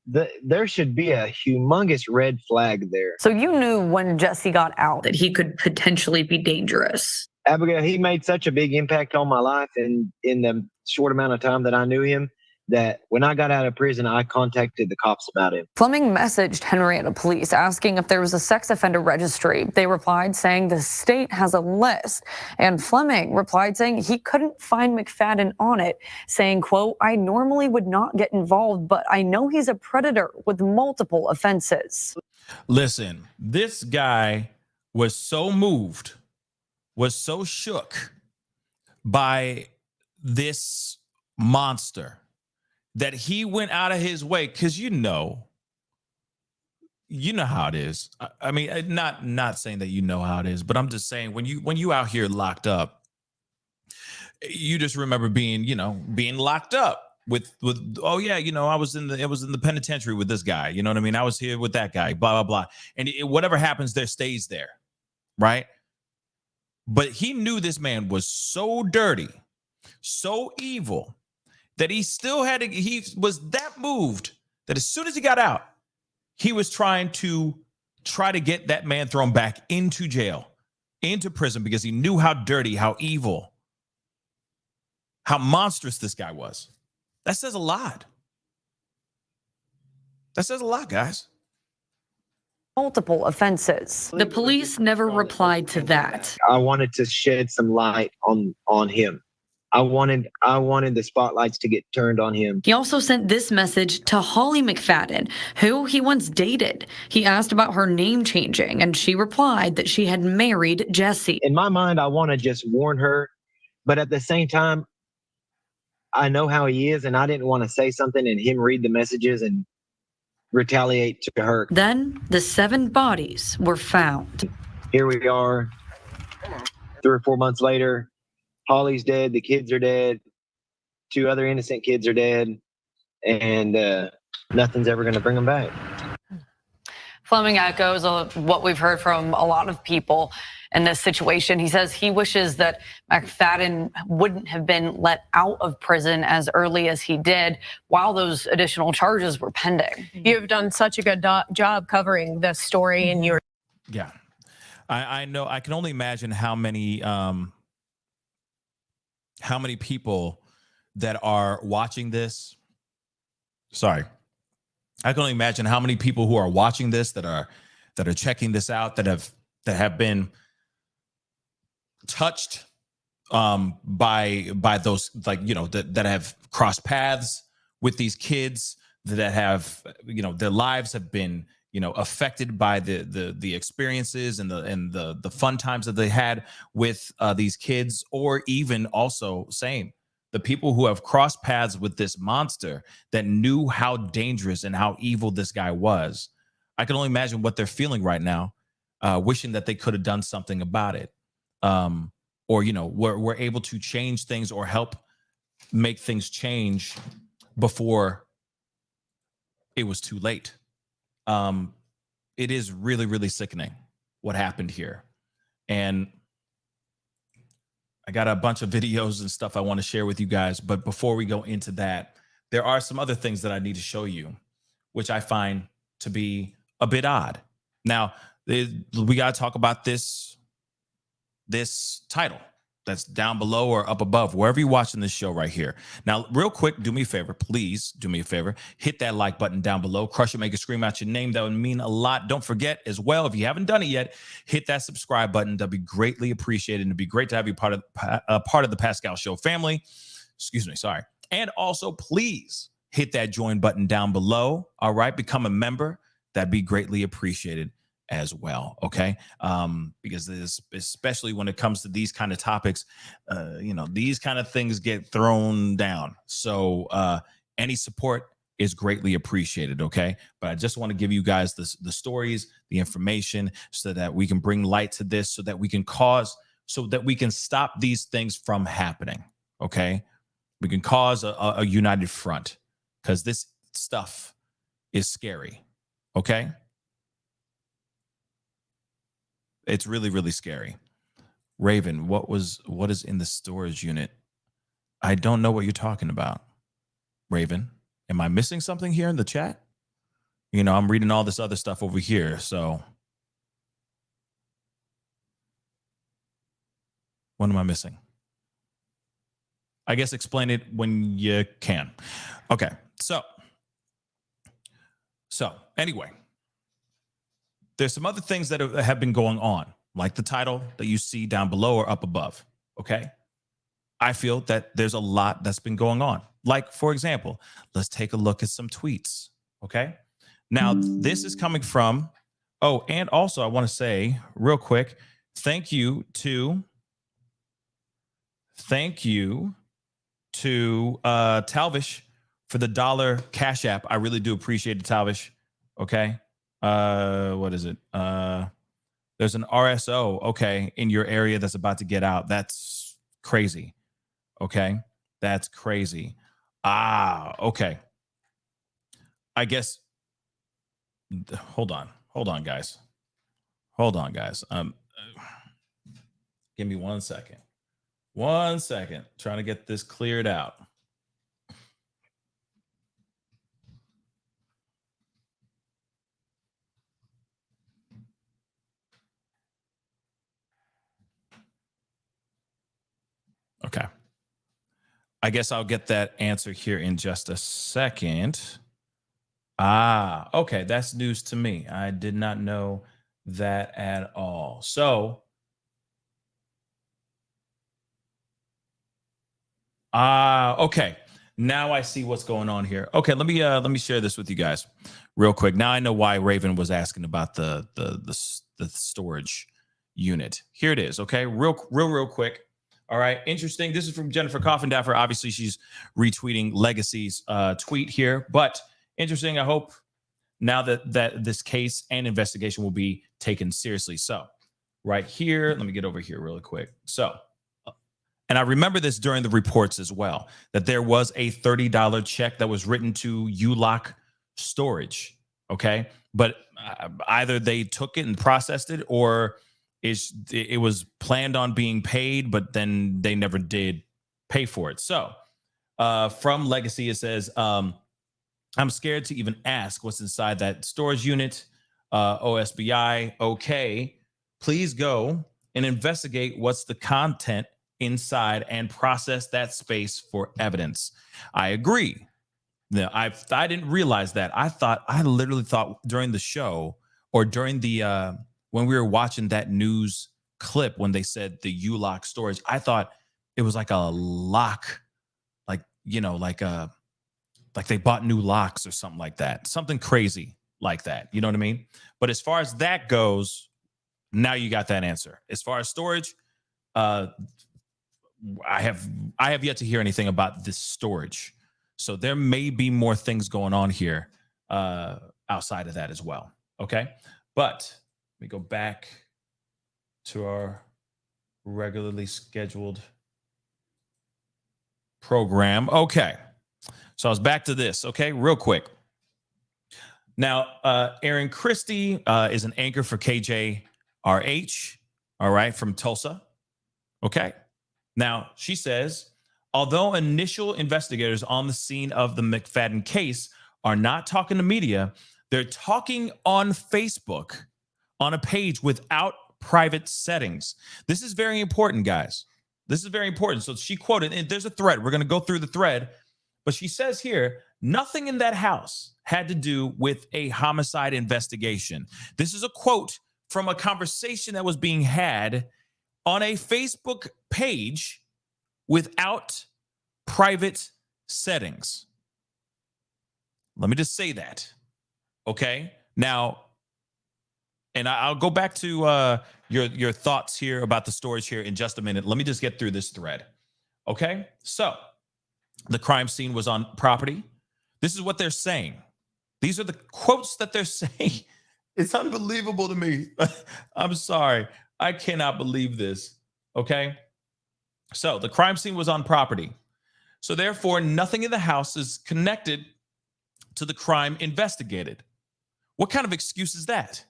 there should be a humongous red flag there. So you knew when Jesse got out that he could potentially be dangerous. Abigail, he made such a big impact on my life and in the short amount of time that I knew him, that when I got out of prison, I contacted the cops about him. Fleming messaged Henrietta police asking if there was a sex offender registry. They replied saying the state has a list. And Fleming replied saying he couldn't find McFadden on it, saying, quote, "I normally would not get involved, but I know he's a predator with multiple offenses." Listen, this guy was so moved, was so shook by this monster that he went out of his way, because you know how it is. I mean, not saying that you know how it is, but I'm just saying when you out here locked up, you just remember being locked up with oh yeah, I was in the penitentiary with this guy. You know what I mean? I was here with that guy. Blah blah blah, and whatever happens there stays there, right? But he knew this man was so dirty, so evil, that he was that moved that as soon as he got out, he was trying to try to get that man thrown back into jail, into prison, because he knew how dirty, how evil, how monstrous this guy was. That says a lot. That says a lot, guys. Multiple offenses. The police never replied to that. I wanted to shed some light on him. I wanted the spotlights to get turned on him. He also sent this message to Holly McFadden, who he once dated. He asked about her name changing, and she replied that she had married Jesse. In my mind, I want to just warn her, but at the same time, I know how he is, and I didn't want to say something and him read the messages and retaliate to her. Then the 7 bodies were found. Here we are, 3 or 4 months later. Holly's dead. The kids are dead. 2 other innocent kids are dead, and nothing's ever going to bring them back. Fleming echoes what we've heard from a lot of people in this situation. He says he wishes that McFadden wouldn't have been let out of prison as early as he did while those additional charges were pending. You've done such a good job covering this story in your. Yeah, I know. I can only imagine how many people that are watching this. Sorry. I can only imagine how many people who are watching this that are checking this out, that have been touched by those, like, you know, that have crossed paths with these kids, that have, you know, their lives have been, you know, affected by the experiences and the fun times that they had with these kids, or even also the people who have crossed paths with this monster that knew how dangerous and how evil this guy was. I can only imagine what they're feeling right now, wishing that they could have done something about it. Or, you know, we're able to change things or help make things change before it was too late. It is really, really sickening what happened here. And I got a bunch of videos and stuff I want to share with you guys. But before we go into that, there are some other things that I need to show you, which I find to be a bit odd. Now, we got to talk about this title that's down below or up above, wherever you're watching this show right here. Now, real quick, do me a favor. Please do me a favor. Hit that like button down below. Crush it, make it scream out your name. That would mean a lot. Don't forget as well, if you haven't done it yet, hit that subscribe button. That'd be greatly appreciated. And it'd be great to have you part of the Pascal Show family. Excuse me, sorry. And also, please hit that join button down below. All right, become a member. That'd be greatly appreciated as well. Okay. Because this, especially when it comes to these kind of topics, you know, these kind of things get thrown down. So any support is greatly appreciated. Okay. But I just want to give you guys the stories, the information, so that we can bring light to this, so that we can stop these things from happening. Okay. We can cause a united front, because this stuff is scary. Okay. It's really, really scary. Raven, what is in the storage unit? I don't know what you're talking about. Raven, am I missing something here in the chat? You know, I'm reading all this other stuff over here. So what am I missing? I guess explain it when you can. Okay. So anyway, there's some other things that have been going on, like the title that you see down below or up above. Okay. I feel that there's a lot that's been going on. Like, for example, let's take a look at some tweets. Okay. Now, this is coming from, and also I want to say real quick, thank you to Talvish for the $1 Cash App. I really do appreciate it, Talvish. Okay. What is it? There's an RSO, okay, in your area that's about to get out. That's crazy. Okay. That's crazy. Okay. I guess, hold on, guys. Give me 1 second. 1 second. Trying to get this cleared out. I guess I'll get that answer here in just a second. Ah, okay. That's news to me. I did not know that at all. So, okay. Now I see what's going on here. Okay, let me share this with you guys real quick. Now I know why Raven was asking about the storage unit. Here it is. Okay, real quick. All right, interesting. This is from Jennifer Coffindaffer. Obviously, she's retweeting Legacy's tweet here, but interesting. I hope now that this case and investigation will be taken seriously. So, right here, let me get over here really quick. So, and I remember this during the reports as well, that there was a $30 check that was written to ULOC Storage. Okay, but either they took it and processed it, or it was planned on being paid, but then they never did pay for it. So from Legacy, it says, I'm scared to even ask what's inside that storage unit. OSBI, okay, please go and investigate what's the content inside and process that space for evidence. I agree. Now, I didn't realize that. I literally thought during the show, or during the when we were watching that news clip when they said the ULOC storage, I thought it was like a lock, like, you know, like they bought new locks or something like that, something crazy like that. You know what I mean? But as far as that goes, now you got that answer. As far as storage, I have yet to hear anything about this storage. So there may be more things going on here outside of that as well. Okay, but let me go back to our regularly scheduled program. Okay, so I was back to this. Okay, real quick. Now, Erin Christie is an anchor for KJRH. All right, from Tulsa. Okay. Now, she says, although initial investigators on the scene of the McFadden case are not talking to media, they're talking on Facebook on a page without private settings. This is very important, guys. This is very important. So she quoted, and there's a thread. We're going to go through the thread. But she says here, nothing in that house had to do with a homicide investigation. This is a quote from a conversation that was being had on a Facebook page without private settings. Let me just say that. Okay. Now, and I'll go back to your thoughts here about the storage here in just a minute. Let me just get through this thread. Okay. So the crime scene was on property. This is what they're saying. These are the quotes that they're saying. It's unbelievable to me. I'm sorry. I cannot believe this. Okay. So the crime scene was on property. So therefore, nothing in the house is connected to the crime investigated. What kind of excuse is that?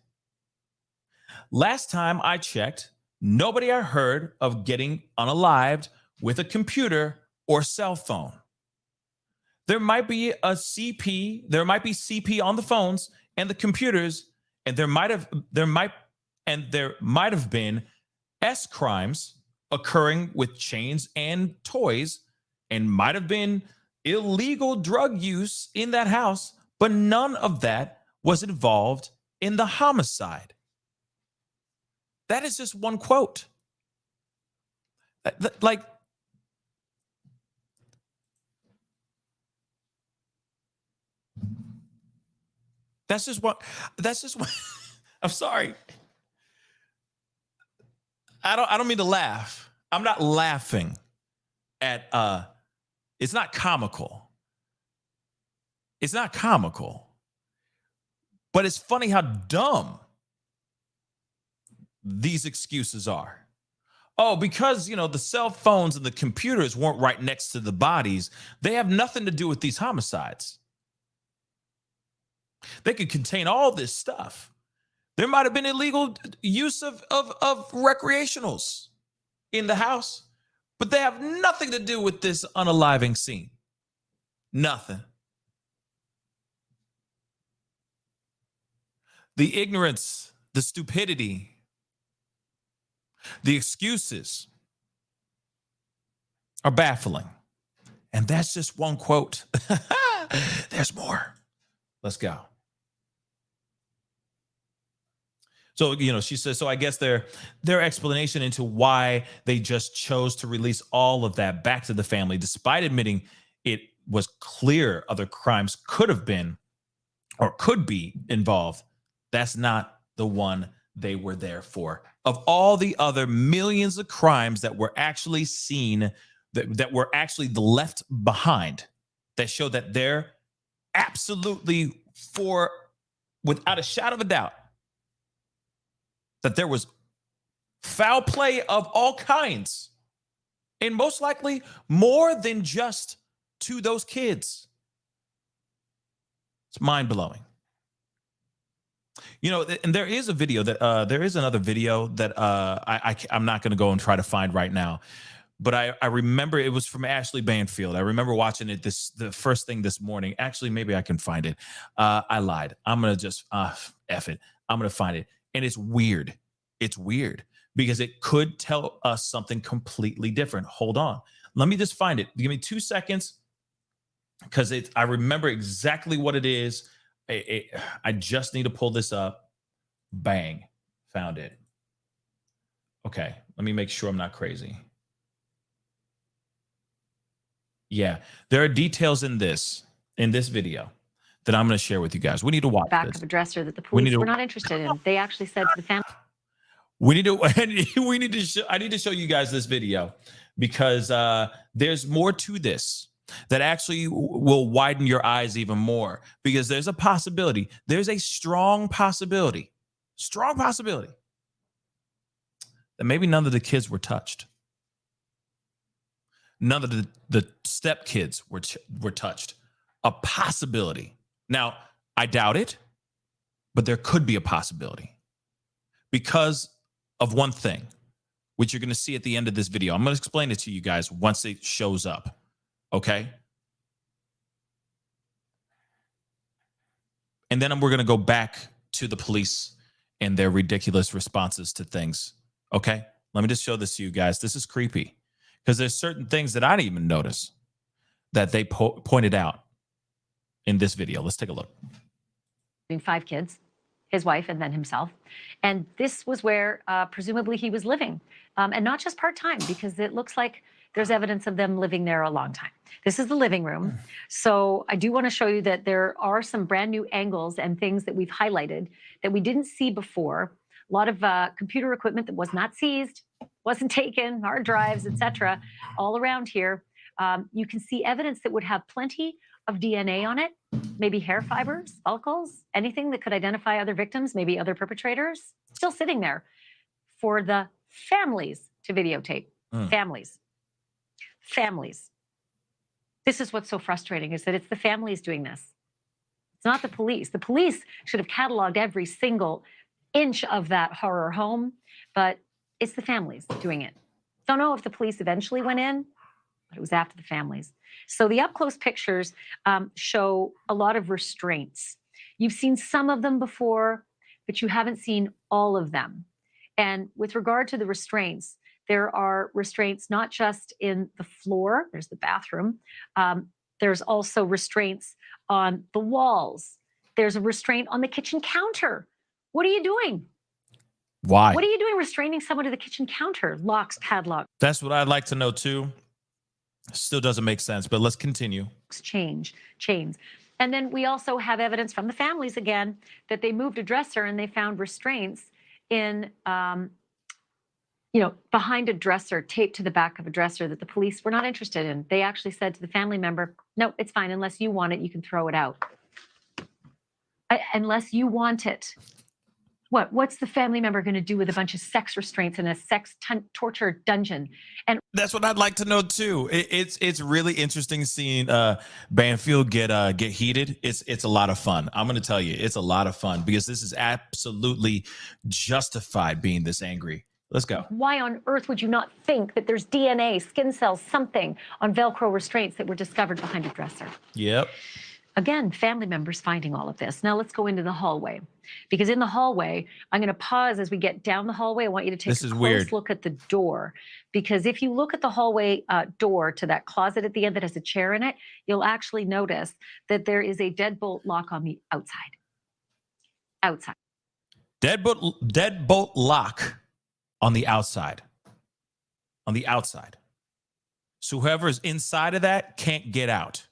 Last time I checked, nobody I heard of getting unalived with a computer or cell phone. There might be a CP, there might be CP on the phones and the computers, and there might have been S crimes occurring with chains and toys, and might have been illegal drug use in that house, but none of that was involved in the homicide. That is just one quote. Like, that's just what I'm sorry. I don't mean to laugh. I'm not laughing at it's not comical. It's not comical. But it's funny how dumb these excuses are. Oh, because, you know, the cell phones and the computers weren't right next to the bodies. They have nothing to do with these homicides. They could contain all this stuff. There might have been illegal use of recreationals in the house, but they have nothing to do with this unaliving scene. Nothing. The ignorance, the stupidity, the excuses are baffling. And that's just one quote. There's more. Let's go. So, you know, she says, so I guess their explanation into why they just chose to release all of that back to the family, despite admitting it was clear other crimes could have been or could be involved, that's not the one they were there for. Of all the other millions of crimes that were actually seen, that were actually left behind, that show that they're absolutely without a shadow of a doubt, that there was foul play of all kinds, and most likely more than just to those kids. It's mind-blowing. You know, and there is a video that there is another video that I'm not going to go and try to find right now, but I remember it was from Ashley Banfield. I remember watching it the first thing this morning. Actually, maybe I can find it. I lied. I'm gonna just F it. I'm gonna find it, and it's weird. It's weird because it could tell us something completely different. Hold on, let me just find it. Give me 2 seconds, because I remember exactly what it is. I just need to pull this up. Bang, found it. Okay, let me make sure I'm not crazy. Yeah, there are details in this video that I'm going to share with you guys. We need to watch back this. of a dresser that the police were not interested in. They actually said to the family. We need to. I need to show you guys this video because there's more to this that actually will widen your eyes even more, because there's a possibility. There's a strong possibility that maybe none of the kids were touched. None of the step kids were touched. A possibility. Now, I doubt it, but there could be a possibility because of one thing, which you're going to see at the end of this video. I'm going to explain it to you guys once it shows up. Okay? And then we're going to go back to the police and their ridiculous responses to things. Okay? Let me just show this to you guys. This is creepy because there's certain things that I didn't even notice that they pointed out in this video. Let's take a look. 5 kids, his wife, and then himself. And this was where presumably he was living. And not just part-time, because it looks like there's evidence of them living there a long time. This is the living room. So I do want to show you that there are some brand new angles and things that we've highlighted that we didn't see before. A lot of computer equipment that was not seized, wasn't taken, hard drives, etc., all around here. You can see evidence that would have plenty of DNA on it, maybe hair fibers, follicles, anything that could identify other victims, maybe other perpetrators, still sitting there for the families to videotape. Families. This is what's so frustrating, is that it's the families doing this. It's not the police. The police should have cataloged every single inch of that horror home, but it's the families doing it. Don't know if the police eventually went in, but it was after the families. So the up-close pictures show a lot of restraints. You've seen some of them before, but you haven't seen all of them. And with regard to the restraints, there are restraints not just in the floor, there's the bathroom, there's also restraints on the walls. There's a restraint on the kitchen counter. What are you doing? Why? What are you doing restraining someone to the kitchen counter? Locks, padlocks. That's what I'd like to know too. Still doesn't make sense, but let's continue. Chains. And then we also have evidence from the families again that they moved a dresser and they found restraints in, behind a dresser, taped to the back of a dresser that the police were not interested in. They actually said to the family member, no, it's fine. Unless you want it, you can throw it out. Unless you want it. What's the family member going to do with a bunch of sex restraints in a sex torture dungeon? And that's what I'd like to know too. It's really interesting seeing Banfield get heated. It's a lot of fun. I'm going to tell you, it's a lot of fun because this is absolutely justified being this angry. Let's go. Why on earth would you not think that there's DNA, skin cells, something on Velcro restraints that were discovered behind a dresser? Yep. Again, family members finding all of this. Now let's go into the hallway, because in the hallway, I'm going to pause as we get down the hallway. I want you to take a close look at the door, because if you look at the hallway door to that closet at the end that has a chair in it, you'll actually notice that there is a deadbolt lock on the outside. Outside. Deadbolt lock on the outside. On the outside. So whoever's inside of that can't get out.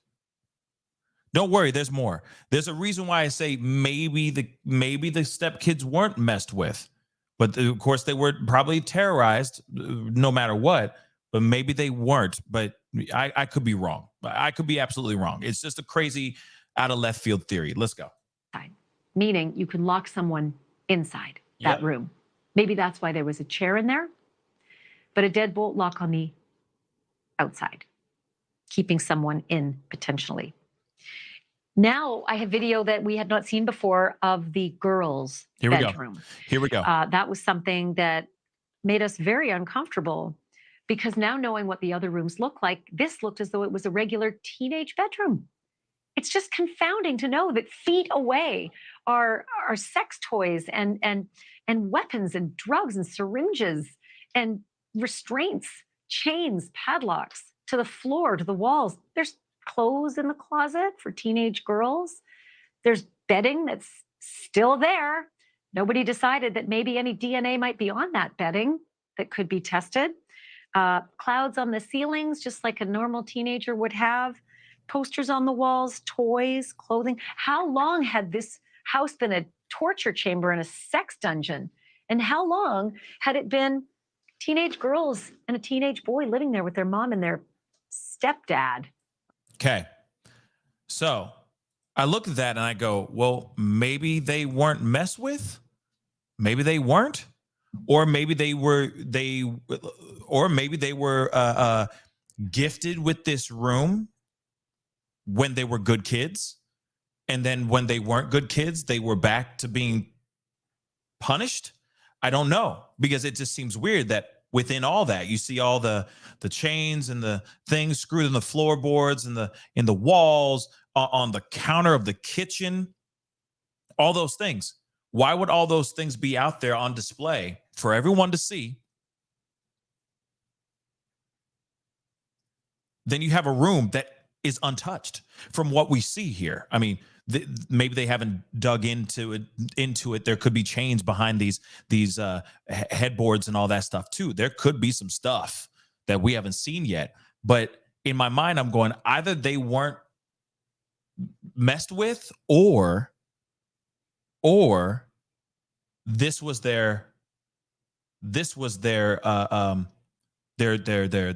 Don't worry, there's more. There's a reason why I say maybe the stepkids weren't messed with, but of course they were probably terrorized no matter what. But maybe they weren't. But I could be wrong. I could be absolutely wrong. It's just a crazy out of left field theory. Let's go. Meaning you can lock someone inside that room. Maybe that's why there was a chair in there, but a deadbolt lock on the outside, keeping someone in potentially. Now I have video that we had not seen before of the girls' bedroom. Here we go. That was something that made us very uncomfortable, because now knowing what the other rooms look like, this looked as though it was a regular teenage bedroom. It's just confounding to know that feet away are sex toys and weapons and drugs and syringes and restraints, chains, padlocks to the floor, to the walls. There's clothes in the closet for teenage girls. There's bedding that's still there. Nobody decided that maybe any DNA might be on that bedding that could be tested. Clouds on the ceilings, just like a normal teenager would have. Posters on the walls, toys, clothing. How long had this house been a torture chamber and a sex dungeon? And how long had it been teenage girls and a teenage boy living there with their mom and their stepdad? Okay. So I look at that and I go, well, maybe they weren't messed with. Maybe they weren't. Or maybe they were gifted with this room when they were good kids. And then when they weren't good kids, they were back to being punished. I don't know, because it just seems weird that within all that, you see all the chains and the things screwed in the floorboards and in the walls, on the counter of the kitchen, all those things. Why would all those things be out there on display for everyone to see? Then you have a room that is untouched from what we see here. I mean, maybe they haven't dug into it. There could be chains behind these headboards and all that stuff too. There could be some stuff that we haven't seen yet. But in my mind, I'm going, either they weren't messed with, or this was their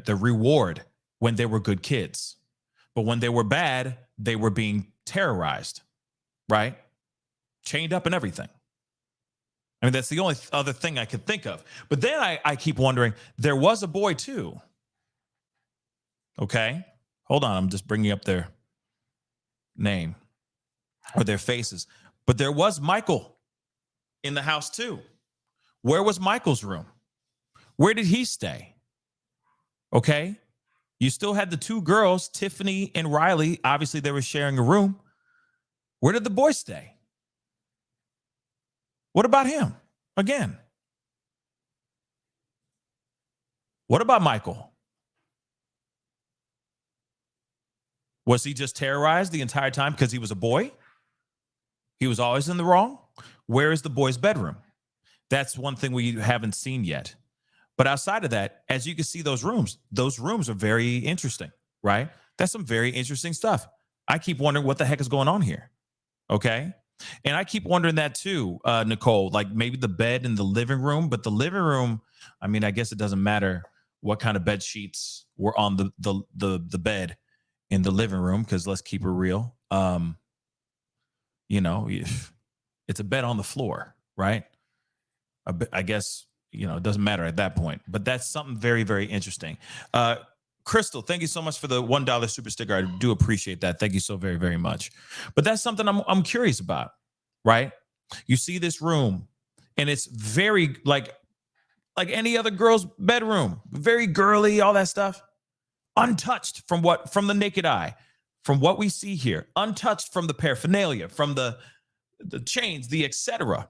reward when they were good kids. But when they were bad, they were being terrorized, right? Chained up and everything. I mean, that's the only other thing I could think of. But then I keep wondering, there was a boy too. Okay, hold on. I'm just bringing up their name or their faces. But there was Michael in the house too. Where was Michael's room? Where did he stay? Okay. You still had the two girls, Tiffany and Riley. Obviously, they were sharing a room. Where did the boy stay? What about him? Again. What about Michael? Was he just terrorized the entire time because he was a boy? He was always in the wrong? Where is the boy's bedroom? That's one thing we haven't seen yet. But outside of that, as you can see, those rooms are very interesting, right? That's some very interesting stuff. I keep wondering what the heck is going on here. Okay. And I keep wondering that too, Nicole, like maybe the bed in the living room, but the living room, I mean, I guess it doesn't matter what kind of bed sheets were on the bed in the living room, because let's keep it real. It's a bed on the floor, right? I guess, it doesn't matter at that point, but that's something very, very interesting. Crystal, thank you so much for the $1 super sticker. I do appreciate that. Thank you so very, very much. But that's something I'm curious about, right? You see this room and it's very like any other girl's bedroom, very girly, all that stuff, untouched from the naked eye. from what we see here, untouched from the paraphernalia, from the chains, the etc.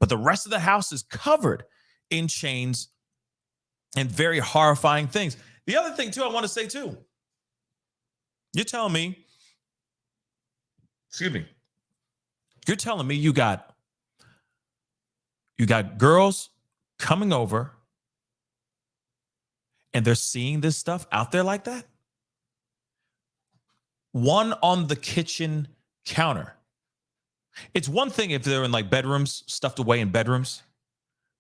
But the rest of the house is covered in chains and very horrifying things. The other thing, too, I want to say, too, you're telling me, you're telling me you got girls coming over and they're seeing this stuff out there like that? One on the kitchen counter. It's one thing if they're in like bedrooms, stuffed away in bedrooms,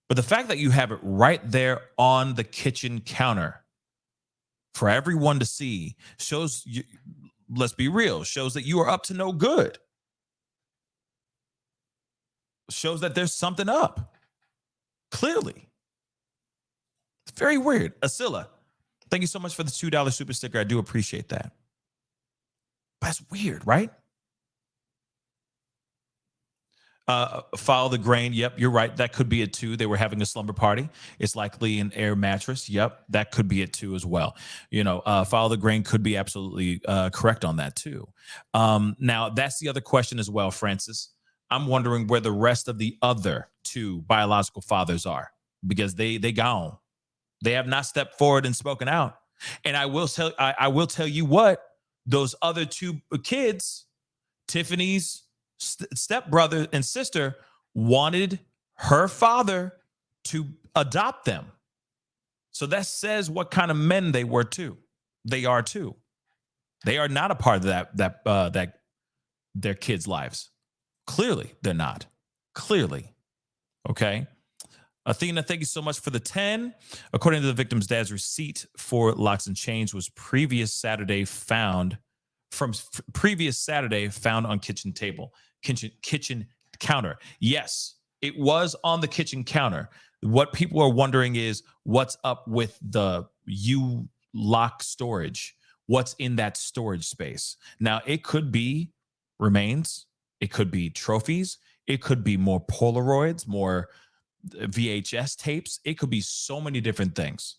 but the fact that you have it right there on the kitchen counter for everyone to see shows you, let's be real, shows that you are up to no good. Shows that there's something up. Clearly. It's very weird. Asila, thank you so much for the $2 super sticker. I do appreciate that. That's weird, right? Follow the grain. Yep, you're right. That could be it too. They were having a slumber party. It's likely an air mattress. Yep, that could be it too as well. You know, follow the grain could be absolutely correct on that too. Now, that's the other question as well, Francis. I'm wondering where the rest of the other two biological fathers are, because they gone. They have not stepped forward and spoken out. And I will tell you what, those other two kids, Tiffany's stepbrother and sister, wanted her father to adopt them. So that says what kind of men they were too. They are too. They are not a part of that their kids' lives. Clearly, they're not. Clearly. Okay. Athena, thank you so much for the 10. According to the victim's dad's receipt for locks and chains was previous Saturday found on kitchen counter. Yes, it was on the kitchen counter. What people are wondering is what's up with the U-lock storage. What's in that storage space? Now, it could be remains. It could be trophies. It could be more Polaroids, more VHS tapes. It could be so many different things.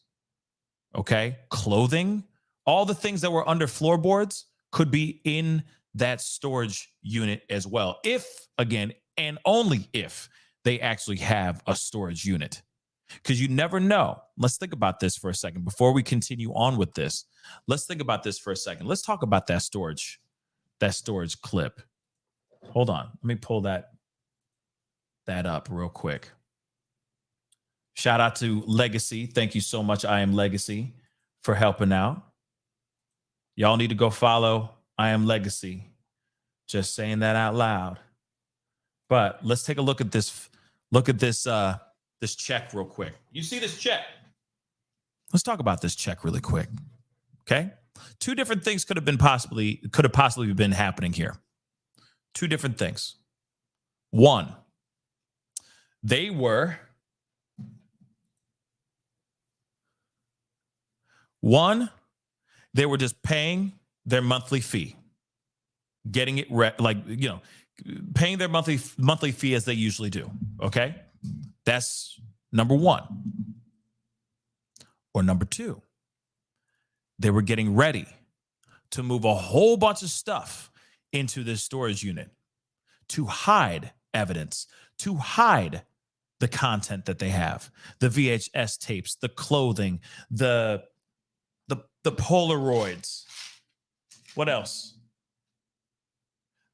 Okay? Clothing, all the things that were under floorboards could be in that storage unit as well. If, again, and only if they actually have a storage unit. Because you never know. Let's think about this for a second. Before we continue on with this, let's think about this for a second. Let's talk about that storage clip. Hold on. Let me pull that up real quick. Shout out to Legacy. Thank you so much, I Am Legacy, for helping out. Y'all need to go follow I Am Legacy. Just saying that out loud. But let's take a look at this. Look at this this check real quick. You see this check? Let's talk about this check really quick. Okay? Two different things could have possibly been happening here. Two different things. One, they were just paying their monthly fee, getting it paying their monthly fee as they usually do. Okay, that's number one. Or number two, they were getting ready to move a whole bunch of stuff into this storage unit to hide evidence, to hide the content that they have, the VHS tapes, the clothing, the Polaroids. What else?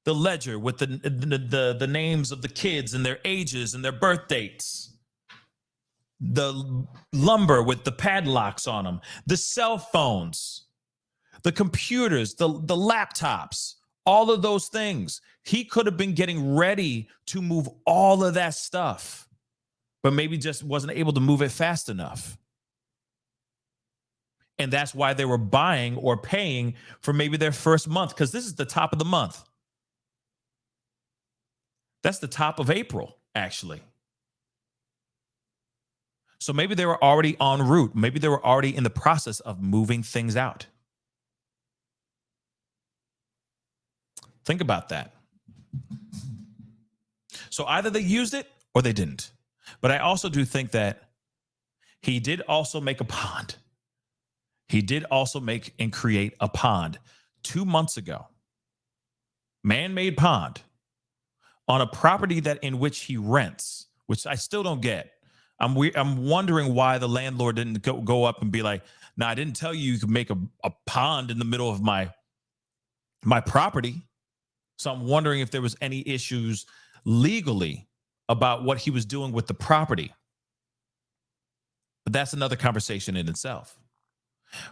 The ledger with the names of the kids and their ages and their birth dates. The lumber with the padlocks on them, the cell phones, the computers, the laptops, all of those things. He could have been getting ready to move all of that stuff, but maybe just wasn't able to move it fast enough. And that's why they were buying or paying for maybe their first month, because this is the top of the month. That's the top of April, actually. So maybe they were already en route. Maybe they were already in the process of moving things out. Think about that. So either they used it or they didn't. But I also do think that he did also make a pond. He did also make and create a pond 2 months ago, man-made pond on a property that in which he rents, which I still don't get. I'm wondering why the landlord didn't go up and be like, "No, I didn't tell you could make a pond in the middle of my property." So I'm wondering if there was any issues legally about what he was doing with the property. But that's another conversation in itself.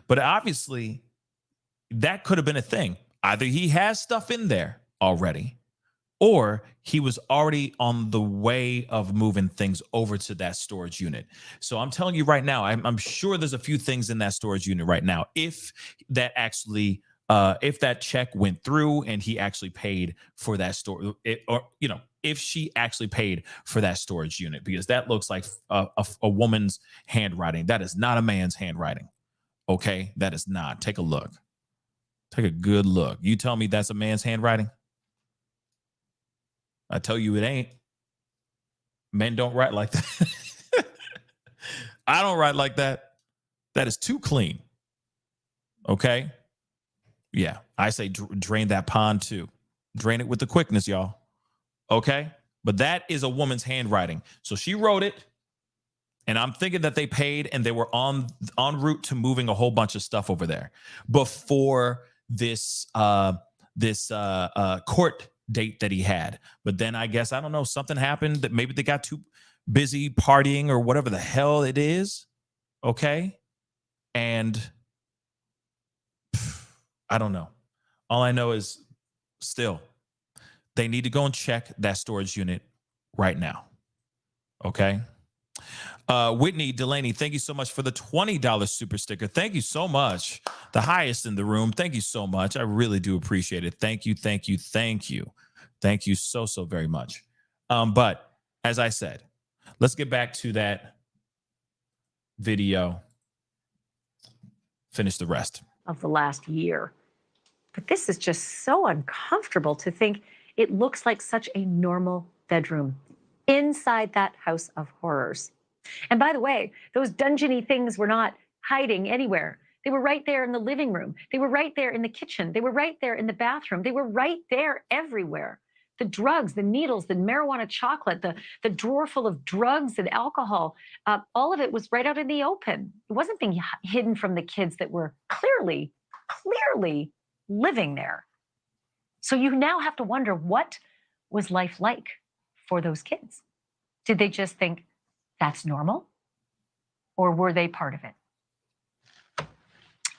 But obviously, that could have been a thing. Either he has stuff in there already, or he was already on the way of moving things over to that storage unit. So I'm telling you right now, I'm sure there's a few things in that storage unit right now. If that actually, if that check went through and he actually paid for that store, or if she actually paid for that storage unit, because that looks like a woman's handwriting. That is not a man's handwriting. Okay, that is not. Take a look. Take a good look. You tell me that's a man's handwriting? I tell you it ain't. Men don't write like that. I don't write like that. That is too clean. Okay? Yeah, I say drain that pond too. Drain it with the quickness, y'all. Okay? But that is a woman's handwriting. So she wrote it, and I'm thinking that they paid and they were en route to moving a whole bunch of stuff over there before this court date that he had. But then I guess, I don't know, something happened that maybe they got too busy partying or whatever the hell it is. Okay. And I don't know. All I know is still they need to go and check that storage unit right now. Okay. Whitney Delaney, thank you so much for the $20 super sticker. Thank you so much. The highest in the room. Thank you so much. I really do appreciate it. Thank you. Thank you. Thank you. Thank you so very much. But as I said, let's get back to that video. Finish the rest of the last year. But this is just so uncomfortable to think it looks like such a normal bedroom inside that house of horrors. And by the way, those dungeony things were not hiding anywhere. They were right there in the living room. They were right there in the kitchen. They were right there in the bathroom. They were right there everywhere. The drugs, the needles, the marijuana chocolate, the drawer full of drugs and alcohol, all of it was right out in the open. It wasn't being hidden from the kids that were clearly living there. So you now have to wonder, what was life like for those kids? Did they just think that's normal? Or were they part of it?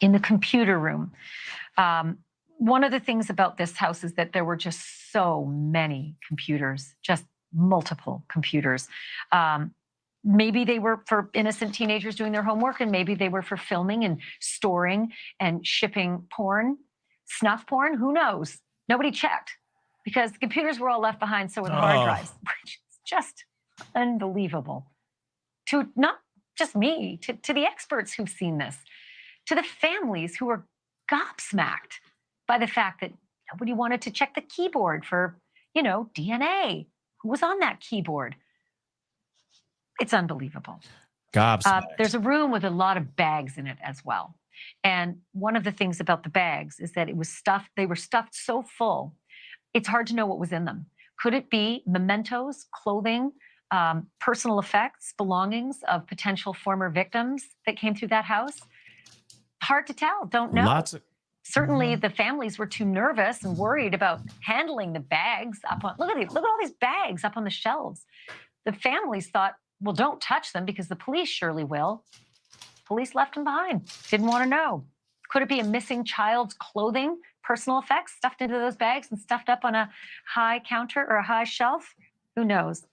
In the computer room, one of the things about this house is that there were just so many computers, just multiple computers. Maybe they were for innocent teenagers doing their homework, and maybe they were for filming and storing and shipping porn, snuff porn, who knows? Nobody checked, because the computers were all left behind, so were the hard drives, which is just unbelievable. To not just me, to the experts who've seen this, to the families who were gobsmacked by the fact that nobody wanted to check the keyboard for, DNA. Who was on that keyboard? It's unbelievable. Gobsmacked. There's a room with a lot of bags in it as well. And one of the things about the bags is that they were stuffed so full, it's hard to know what was in them. Could it be mementos, clothing, personal effects, belongings of potential former victims that came through that house? Hard to tell, don't know. Certainly the families were too nervous and worried about handling the bags look at all these bags up on the shelves. The families thought, well, don't touch them because the police surely will. Police left them behind, didn't want to know. Could it be a missing child's clothing, personal effects stuffed into those bags and stuffed up on a high counter or a high shelf? Who knows?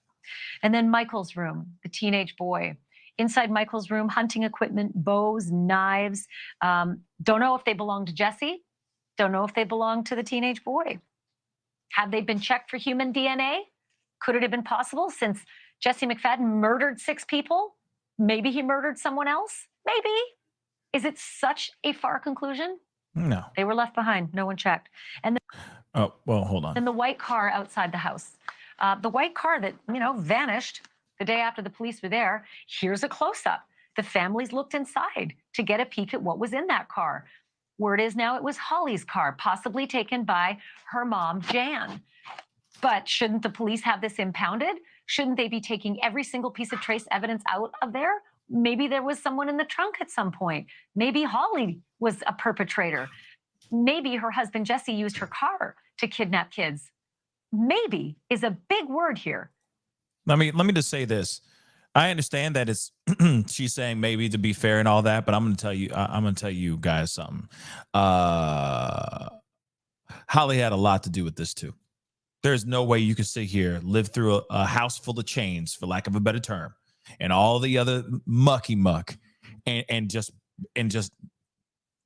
And then Michael's room, the teenage boy. Inside Michael's room, hunting equipment, bows, knives. Don't know if they belong to Jesse. Don't know if they belong to the teenage boy. Have they been checked for human DNA? Could it have been possible, since Jesse McFadden murdered 6 people? Maybe he murdered someone else? Maybe. Is it such a far conclusion? No. They were left behind. No one checked. And oh, well, hold on. And the white car outside the house. The white car that, vanished the day after the police were there. Here's a close-up. The families looked inside to get a peek at what was in that car. Word is now it was Holly's car, possibly taken by her mom, Jan. But shouldn't the police have this impounded? Shouldn't they be taking every single piece of trace evidence out of there? Maybe there was someone in the trunk at some point. Maybe Holly was a perpetrator. Maybe her husband, Jesse, used her car to kidnap kids. Maybe is a big word here. Let me just say this. I understand that it's she's saying maybe to be fair and all that, but I'm going to tell you guys something. Holly had a lot to do with this too. There's no way you could sit here, live through a house full of chains, for lack of a better term, and all the other mucky muck, and just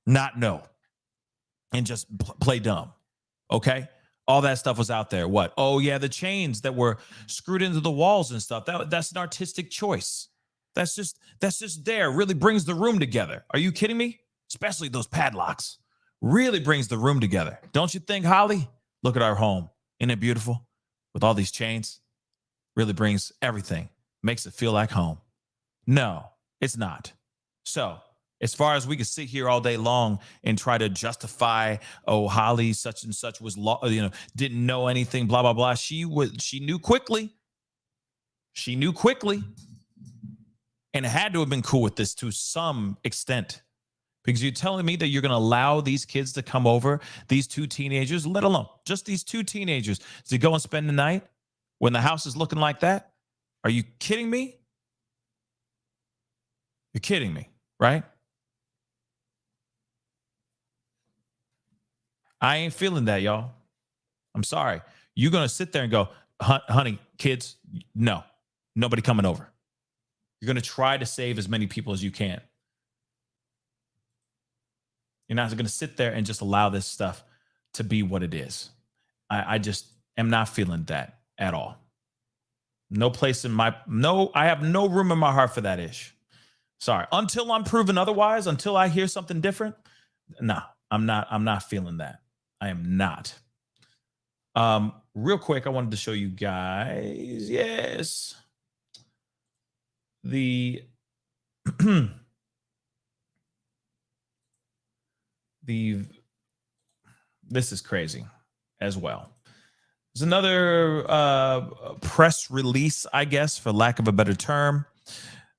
not know, and just play dumb. Okay, all that stuff was out there. What? Oh yeah, the chains that were screwed into the walls and stuff. That's an artistic choice. That's just there. Really brings the room together. Are you kidding me? Especially those padlocks. Really brings the room together. Don't you think, Holly? Look at our home. Isn't it beautiful? With all these chains. Really brings everything. Makes it feel like home. No, it's not. So, as far as we could sit here all day long and try to justify, oh, Holly such and such was, didn't know anything, blah, blah, blah. She knew quickly. She knew quickly. And had to have been cool with this to some extent. Because you're telling me that you're going to allow these kids to come over, these two teenagers, let alone just these two teenagers, to go and spend the night when the house is looking like that? Are you kidding me? You're kidding me, right? I ain't feeling that, y'all. I'm sorry. You're going to sit there and go, honey, kids, no, nobody coming over. You're going to try to save as many people as you can. You're not going to sit there and just allow this stuff to be what it is. I just am not feeling that at all. No place in I have no room in my heart for that ish. Sorry. Until I'm proven otherwise, until I hear something different. No, I'm not feeling that. I am not. Real quick, I wanted to show you guys. Yes. This is crazy as well. There's another press release, I guess, for lack of a better term,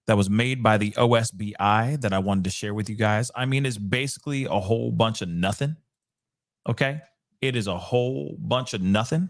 that was made by the OSBI that I wanted to share with you guys. I mean, it's basically a whole bunch of nothing. Okay. It is a whole bunch of nothing,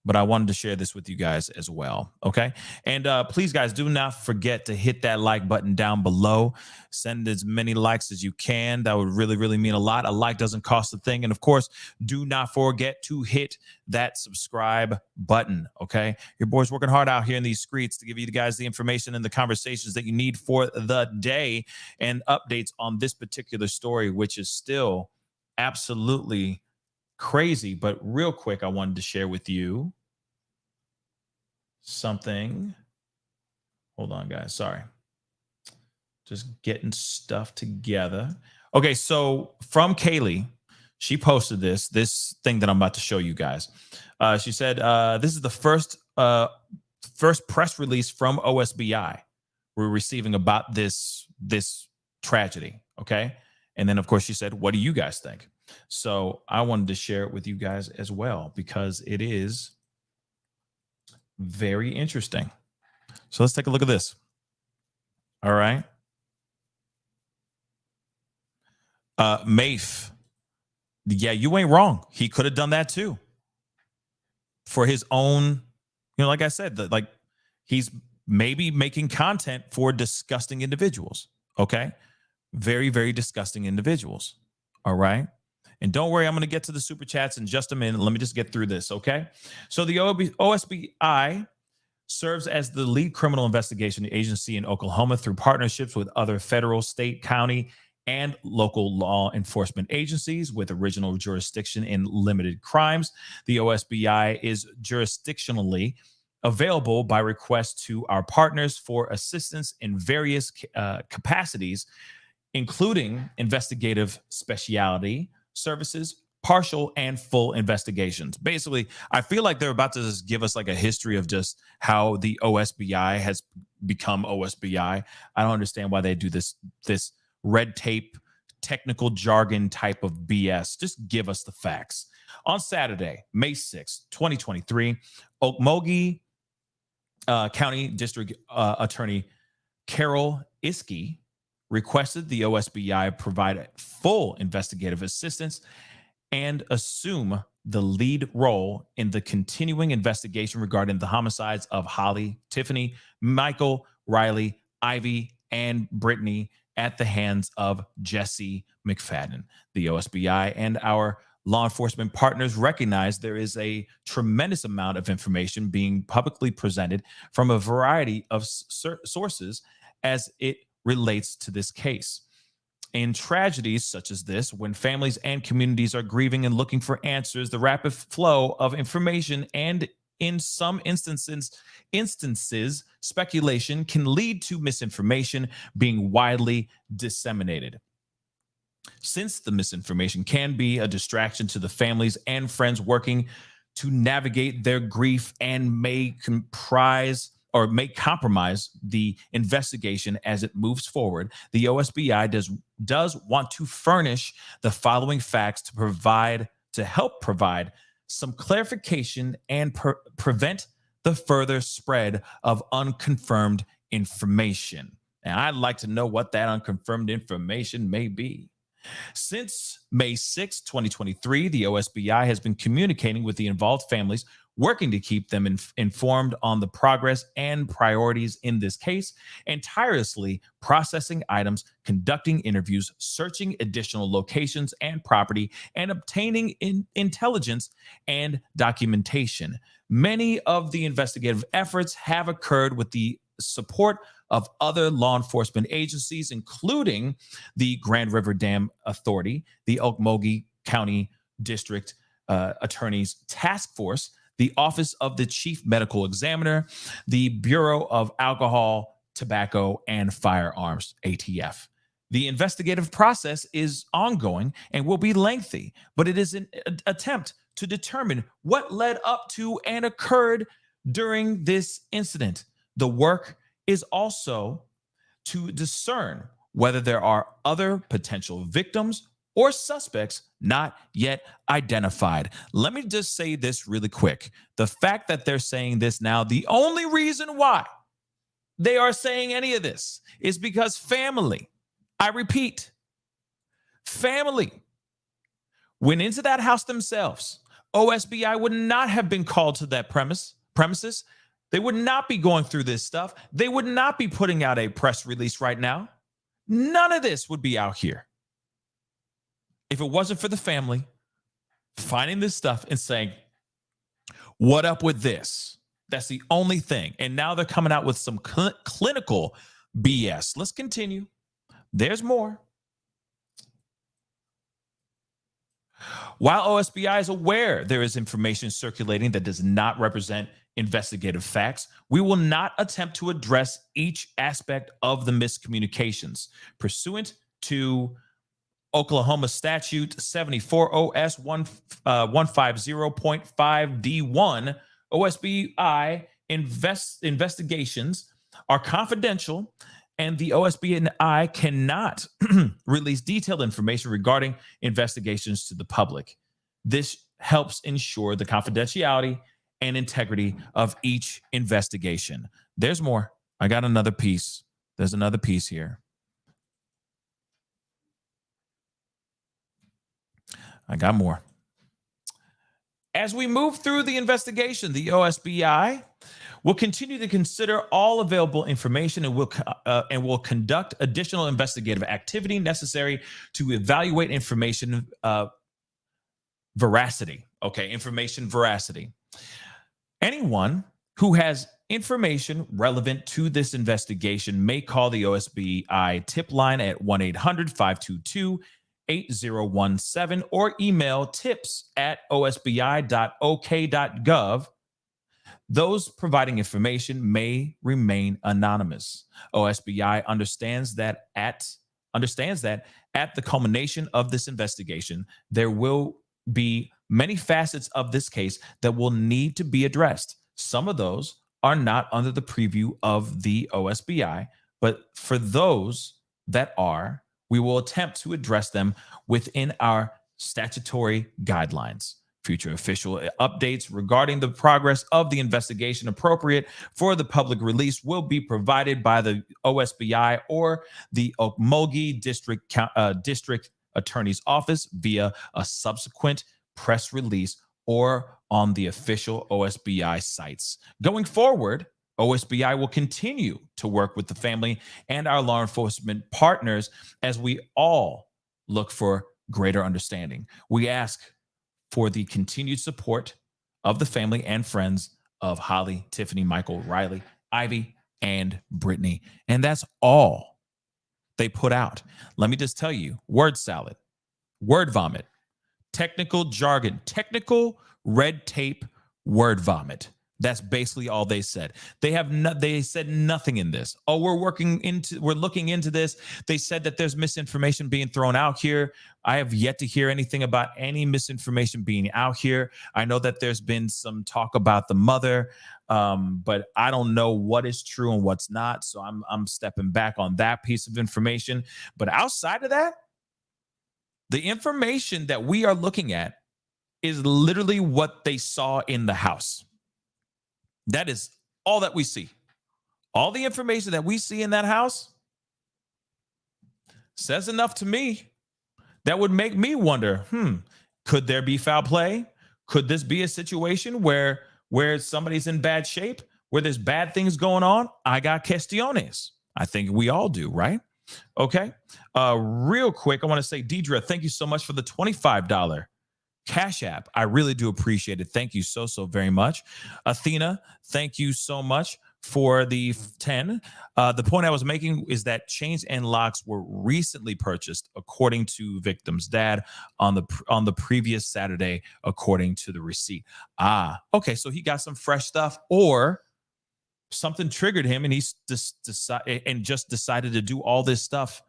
but I wanted to share this with you guys as well. Okay. And please, guys, do not forget to hit that like button down below. Send as many likes as you can. That would really, really mean a lot. A like doesn't cost a thing. And of course, do not forget to hit that subscribe button. Okay. Your boy's working hard out here in these streets to give you guys the information and the conversations that you need for the day and updates on this particular story, which is still absolutely crazy. But real quick, I wanted to share with you something. Hold on, guys. Sorry. Just getting stuff together. Okay, so from Kaylee, she posted this thing that I'm about to show you guys. She said, this is the first press release from OSBI we're receiving about this tragedy. Okay. And then, of course, she said, what do you guys think? So I wanted to share it with you guys as well, because it is very interesting. So let's take a look at this. All right. Mafe. Yeah, you ain't wrong. He could have done that too. For his own, like I said, like he's maybe making content for disgusting individuals. Okay. Very, very disgusting individuals. All right. And don't worry, I'm going to get to the super chats in just a minute. Let me just get through this, okay? So the OSBI serves as the lead criminal investigation agency in Oklahoma through partnerships with other federal, state, county, and local law enforcement agencies with original jurisdiction in limited crimes. The OSBI is jurisdictionally available by request to our partners for assistance in various capacities, including investigative specialty services, partial and full investigations. Basically, I feel like they're about to just give us like a history of just how the OSBI has become OSBI. I don't understand why they do this red tape technical jargon type of BS. Just give us the facts. On Saturday, May 6th, 2023, Okmulgee County District Attorney Carol Iskey requested the OSBI provide full investigative assistance and assume the lead role in the continuing investigation regarding the homicides of Holly, Tiffany, Michael, Riley, Ivy, and Brittany at the hands of Jesse McFadden. The OSBI and our law enforcement partners recognize there is a tremendous amount of information being publicly presented from a variety of sources as it relates to this case. In tragedies such as this, when families and communities are grieving and looking for answers, the rapid flow of information and in some instances, speculation can lead to misinformation being widely disseminated. Since the misinformation can be a distraction to the families and friends working to navigate their grief and may compromise the investigation as it moves forward, the OSBI does want to furnish the following facts to help provide some clarification and prevent the further spread of unconfirmed information. And I'd like to know what that unconfirmed information may be. Since May 6, 2023, the OSBI has been communicating with the involved families, working to keep them informed on the progress and priorities in this case, and tirelessly processing items, conducting interviews, searching additional locations and property, and obtaining intelligence and documentation. Many of the investigative efforts have occurred with the support of other law enforcement agencies, including the Grand River Dam Authority, the Okmulgee County District Attorney's Task Force, the Office of the Chief Medical Examiner, the Bureau of Alcohol, Tobacco, and Firearms, ATF. The investigative process is ongoing and will be lengthy, but it is an attempt to determine what led up to and occurred during this incident. The work is also to discern whether there are other potential victims or suspects not yet identified. Let me just say this really quick. The fact that they're saying this now, the only reason why they are saying any of this is because family, I repeat, family went into that house themselves. OSBI would not have been called to that premises. They would not be going through this stuff. They would not be putting out a press release right now. None of this would be out here if it wasn't for the family finding this stuff and saying, what up with this? That's the only thing. And now they're coming out with some clinical BS. Let's continue. There's more. While OSBI is aware there is information circulating that does not represent investigative facts, we will not attempt to address each aspect of the miscommunications. Pursuant to Oklahoma Statute 74 OS 150.5 D1, OSBI investigations are confidential, and the OSBI cannot release detailed information regarding investigations to the public. This helps ensure the confidentiality and integrity of each investigation. There's more. I got another piece. There's another piece here. I got more. As we move through the investigation, the OSBI will continue to consider all available information and will conduct additional investigative activity necessary to evaluate information veracity. Okay, information veracity. Anyone who has information relevant to this investigation may call the OSBI tip line at 1-800-522-8017 or email tips@osbi.ok.gov. Those providing information may remain anonymous. OSBI understands that at the culmination of this investigation, there will be many facets of this case that will need to be addressed. Some of those are not under the preview of the OSBI, but for those that are, We will attempt to address them within our statutory guidelines. Future official updates regarding the progress of the investigation appropriate for the public release will be provided by the OSBI or the Okmulgee District Attorney's Office via a subsequent press release or on the official OSBI sites. Going forward, OSBI will continue to work with the family and our law enforcement partners as we all look for greater understanding. We ask for the continued support of the family and friends of Holly, Tiffany, Michael, Riley, Ivy, and Brittany. And that's all they put out. Let me just tell you, word salad, word vomit, technical jargon, technical red tape, word vomit. That's basically all they said. They said nothing in this. Oh, we're looking into this. They said that there's misinformation being thrown out here. I have yet to hear anything about any misinformation being out here. I know that there's been some talk about the mother, but I don't know what is true and what's not. So I'm stepping back on that piece of information. But outside of that, the information that we are looking at is literally what they saw in the house. That is all that we see. All the information that we see in that house says enough to me that would make me wonder, could there be foul play? Could this be a situation where somebody's in bad shape, where there's bad things going on? I got questiones. I think we all do, right? Okay. Real quick, I want to say, Deidre, thank you so much for the $25 Cash App. I really do appreciate it. Thank you so very much. Athena, thank you so much for the 10. The point I was making is that chains and locks were recently purchased, according to victim's dad, on the previous Saturday, according to the receipt. Okay, so he got some fresh stuff, or something triggered him, and he just decided to do all this stuff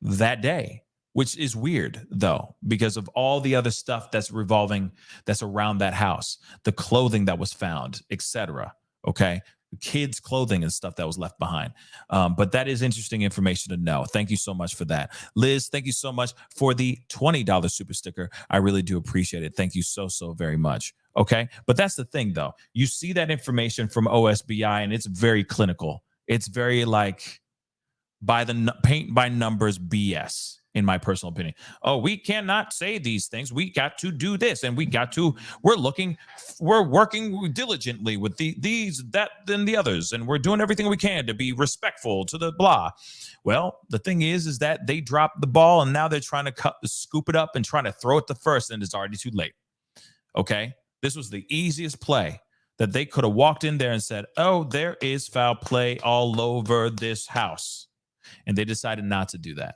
that day. Which is weird, though, because of all the other stuff that's around that house, the clothing that was found, etc. Okay, kids' clothing and stuff that was left behind. But that is interesting information to know. Thank you so much for that, Liz. Thank you so much for the $20 super sticker. I really do appreciate it. Thank you so very much. Okay, but that's the thing, though. You see that information from OSBI, and it's very clinical. It's very like paint by numbers BS. In my personal opinion. Oh, we cannot say these things. We got to do this, and we're working diligently with these, that, and the others, and we're doing everything we can to be respectful to the blah. Well, the thing is that they dropped the ball, and now they're trying to scoop it up and trying to throw it to first, and it's already too late. Okay? This was the easiest play that they could have walked in there and said, oh, there is foul play all over this house. And they decided not to do that.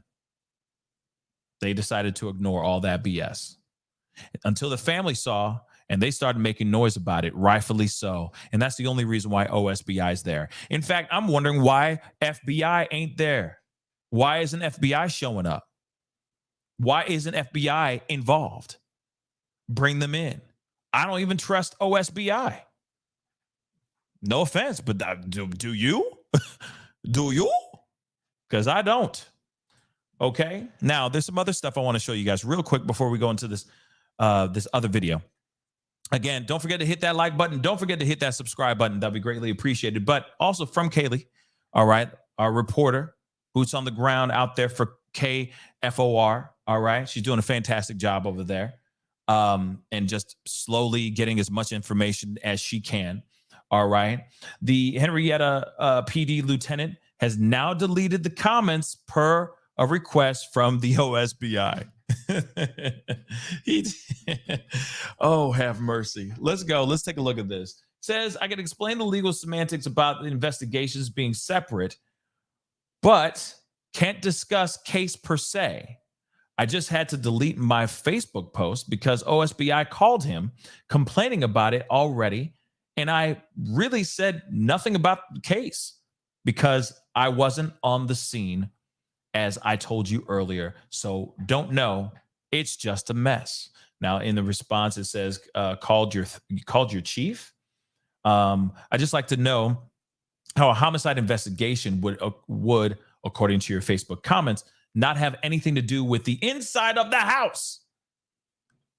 They decided to ignore all that BS until the family saw, and they started making noise about it, rightfully so. And that's the only reason why OSBI is there. In fact, I'm wondering why FBI ain't there. Why isn't FBI showing up? Why isn't FBI involved? Bring them in. I don't even trust OSBI. No offense, but do you? Do you? Because I don't. Okay. Now, there's some other stuff I want to show you guys real quick before we go into this other video. Again, don't forget to hit that like button. Don't forget to hit that subscribe button. That'd be greatly appreciated. But also from Kaylee, all right, our reporter, boots on the ground out there for KFOR. All right. She's doing a fantastic job over there, and just slowly getting as much information as she can. All right. The Henrietta PD lieutenant has now deleted the comments per a request from the OSBI. Oh, have mercy. Let's go. Let's take a look at this. It says, I can explain the legal semantics about the investigations being separate, but can't discuss case per se. I just had to delete my Facebook post because OSBI called him complaining about it already. And I really said nothing about the case because I wasn't on the scene, as I told you earlier. So don't know. It's just a mess. Now, in the response, it says, called your chief. I just like to know how a homicide investigation would, according to your Facebook comments, not have anything to do with the inside of the house.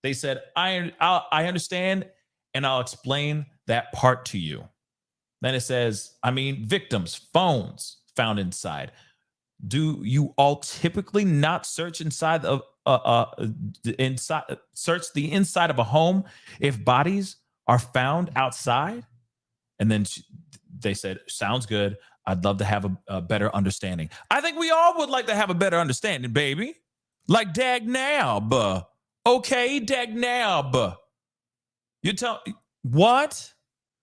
They said, I understand, and I'll explain that part to you. Then it says, victims, phones found inside. Do you all typically not search inside of search the inside of a home if bodies are found outside? And then they said, sounds good. I'd love to have a better understanding. I think we all would like to have a better understanding, baby. Like dag now, okay, dag now. You tell what?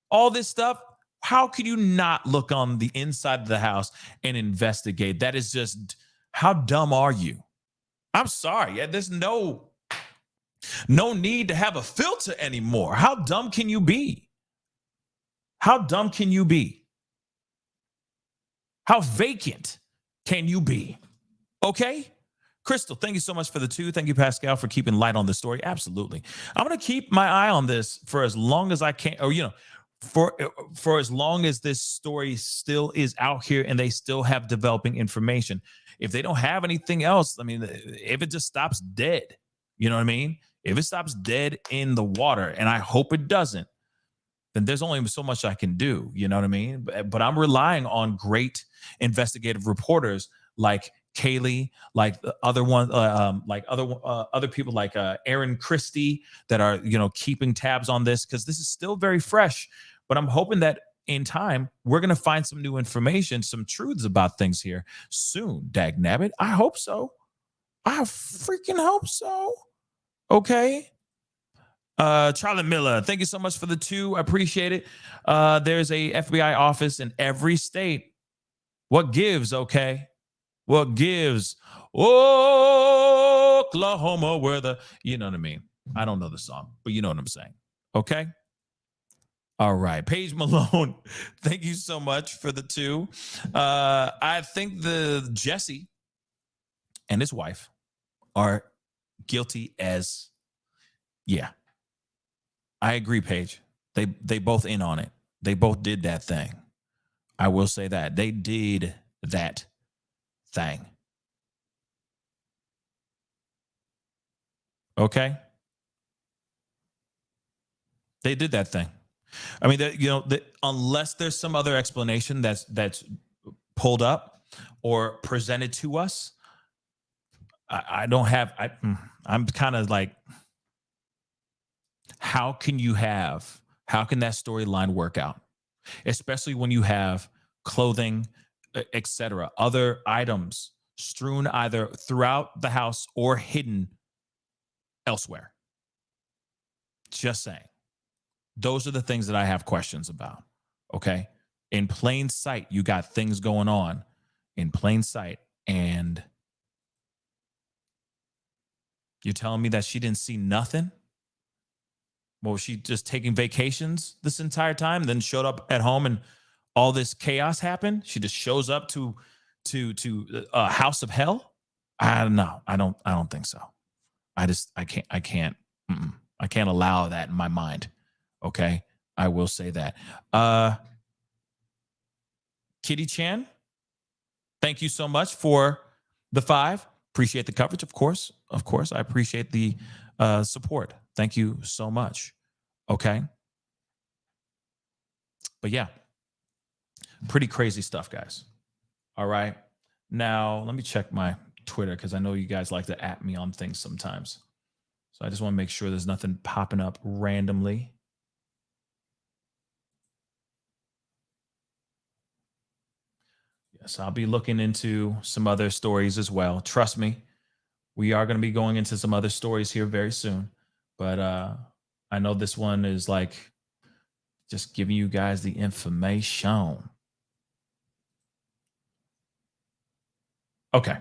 All this stuff. How could you not look on the inside of the house and investigate? That is just, how dumb are you? I'm sorry. There's no need to have a filter anymore. How dumb can you be? How dumb can you be? How vacant can you be? Okay? Crystal, thank you so much for the 2. Thank you, Pascal, for keeping light on this story. Absolutely. I'm going to keep my eye on this for as long as I can, or, for as long as this story still is out here and they still have developing information. If they don't have anything else, if it just stops dead, you know what I mean? If it stops dead in the water, and I hope it doesn't, then there's only so much I can do, you know what I mean? But I'm relying on great investigative reporters like Kaylee, like the other one, other people like Aaron Christie that are, keeping tabs on this, because this is still very fresh. But I'm hoping that in time, we're going to find some new information, some truths about things here soon, dagnabbit. I hope so. I freaking hope so. Okay. Charlie Miller, thank you so much for the 2. I appreciate it. There's a FBI office in every state. What gives, okay? What gives? Oklahoma, where the, you know what I mean? I don't know the song, but you know what I'm saying. Okay? All right. Paige Malone, thank you so much for the 2. I think the Jesse and his wife are guilty as, yeah. I agree, Paige. They both in on it. They both did that thing. I will say that. They did that thing. Okay? They did that thing. Unless there's some other explanation that's pulled up or presented to us, I don't have. I'm kind of like, how can that storyline work out, especially when you have clothing, etc., other items strewn either throughout the house or hidden elsewhere? Just saying. Those are the things that I have questions about. Okay. In plain sight, you got things going on in plain sight, and you're telling me that she didn't see nothing? Well, was she just taking vacations this entire time, then showed up at home and all this chaos happened? She just shows up to a house of hell? I don't know. I don't think so. I can't allow that in my mind. Okay. I will say that. Kitty Chan, thank you so much for the 5. Appreciate the coverage. Of course, I appreciate the support. Thank you so much. Okay. But yeah, pretty crazy stuff, guys. All right. Now, let me check my Twitter, because I know you guys like to @ me on things sometimes. So I just want to make sure there's nothing popping up randomly. Yes, I'll be looking into some other stories as well. Trust me, we are going to be going into some other stories here very soon. But I know this one is like just giving you guys the information. Okay.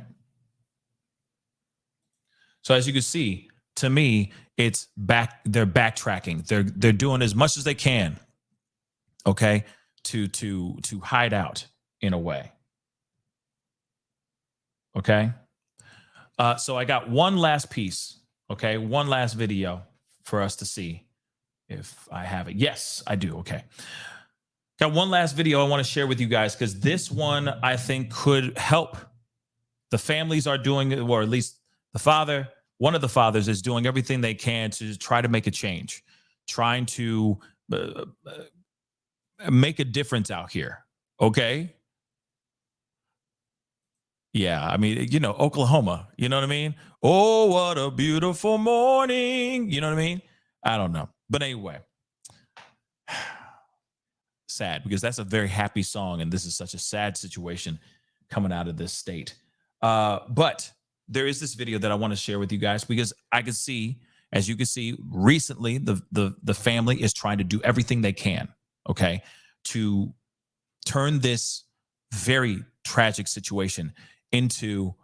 So as you can see, to me, it's back. They're backtracking. They're doing as much as they can. Okay, to hide out in a way. Okay. So I got one last piece. Okay, one last video for us to see if I have it. Yes, I do. Okay. Got one last video I want to share with you guys, because this one I think could help The families are doing it, or at least the father, one of the fathers is doing everything they can to try to make a change, trying to make a difference out here. Okay. Yeah. I mean, you know, Oklahoma, you know what I mean? Oh, what a beautiful morning. You know what I mean? I don't know. But anyway, sad, because that's a very happy song. And this is such a sad situation coming out of this state. But there is this video that I want to share with you guys, because I can see, as you can see, recently the family is trying to do everything they can, okay, to turn this very tragic situation into,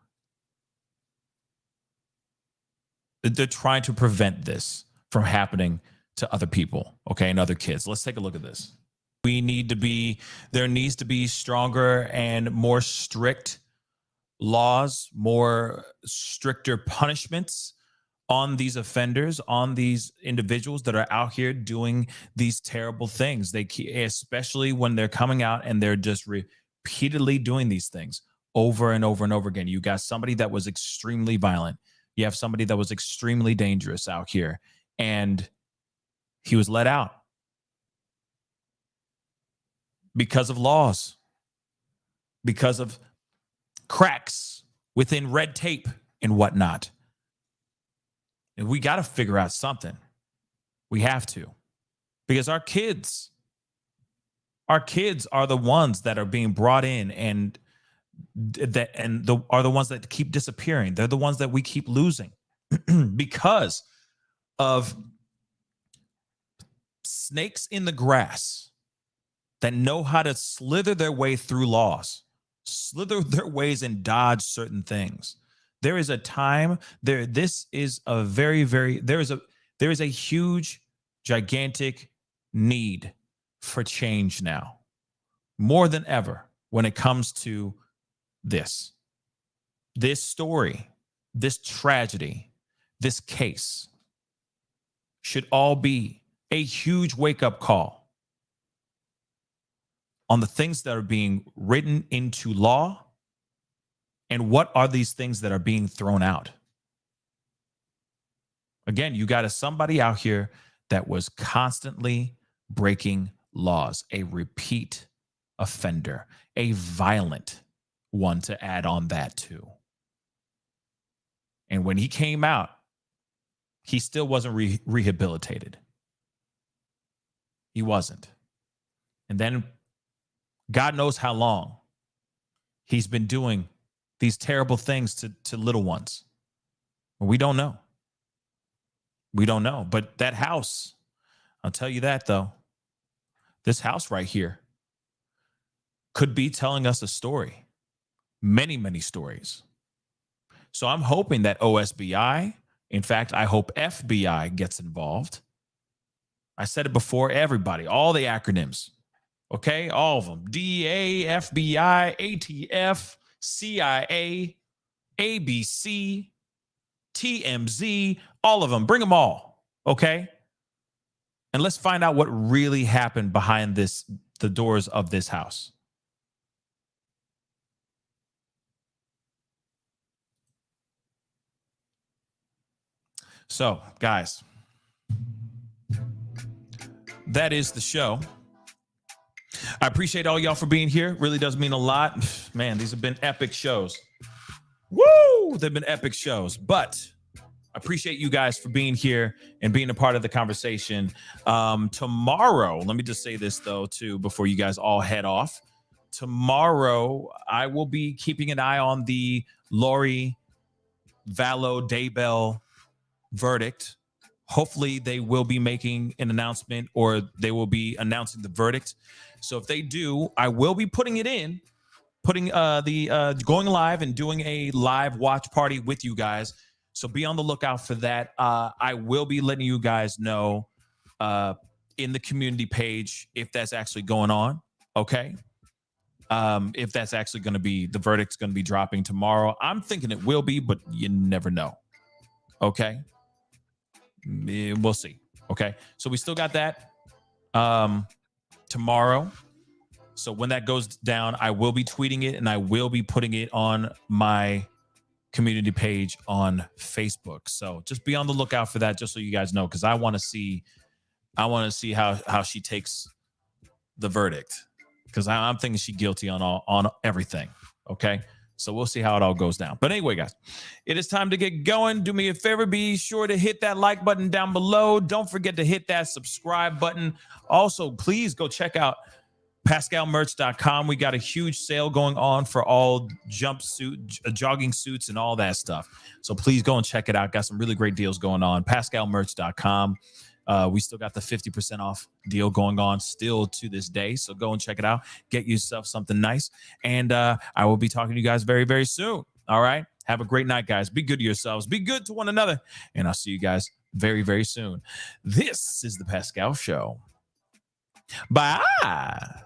they're trying to prevent this from happening to other people, okay, and other kids. Let's take a look at this. There needs to be stronger and more strict laws, more stricter punishments on these offenders, on these individuals that are out here doing these terrible things. Especially when they're coming out and they're just repeatedly doing these things over and over and over again. You got somebody that was extremely violent. You have somebody that was extremely dangerous out here, and he was let out because of laws, because of cracks within red tape and whatnot. And we got to figure out something. We have to, because our kids are the ones that are being brought in and are the ones that keep disappearing. They're the ones that we keep losing because of snakes in the grass that know how to slither their way through laws, slither their ways and dodge certain things. There is a time there. This is a there is a huge, gigantic need for change now, more than ever, when it comes to this story, this tragedy, this case should all be a huge wake-up call on the things that are being written into law, and what are these things that are being thrown out. Again, you got somebody out here that was constantly breaking laws, a repeat offender, a violent one to add on that too. And when he came out, he still wasn't rehabilitated. He wasn't. And then God knows how long he's been doing these terrible things to little ones. We don't know. We don't know. But that house, I'll tell you that though, this house right here could be telling us a story. Many, many stories. So I'm hoping that OSBI, in fact, I hope FBI gets involved. I said it before, everybody, all the acronyms, okay? All of them, DEA, FBI, ATF, CIA, ABC, TMZ, all of them, bring them all, okay? And let's find out what really happened behind the doors of this house. So, guys, that is the show. I appreciate all y'all for being here. Really does mean a lot. Man, these have been epic shows. Woo! They've been epic shows. But I appreciate you guys for being here and being a part of the conversation. Tomorrow, let me just say this, though, too, before you guys all head off. Tomorrow, I will be keeping an eye on the Lori Vallow Daybell verdict. Hopefully they will be making an announcement, or they will be announcing the verdict. So if they do, I will be putting it in, going live and doing a live watch party with you guys. So be on the lookout for that. I will be letting you guys know in the community page if that's actually going on. Okay. If that's actually going to be, the verdict's going to be dropping tomorrow. I'm thinking it will be, but you never know. Okay. We'll see. Okay. So we still got that tomorrow. So when that goes down, I will be tweeting it and I will be putting it on my community page on Facebook. So just be on the lookout for that, just so you guys know, because I want to see how she takes the verdict, because I'm thinking she's guilty on everything. Okay. So we'll see how it all goes down. But anyway, guys, it is time to get going. Do me a favor. Be sure to hit that like button down below. Don't forget to hit that subscribe button. Also, please go check out PascalMerch.com. We got a huge sale going on for all jogging suits and all that stuff. So please go and check it out. Got some really great deals going on. PascalMerch.com. We still got the 50% off deal going on still to this day. So go and check it out. Get yourself something nice. And I will be talking to you guys very, very soon. All right. Have a great night, guys. Be good to yourselves. Be good to one another. And I'll see you guys very, very soon. This is the Pascal Show. Bye.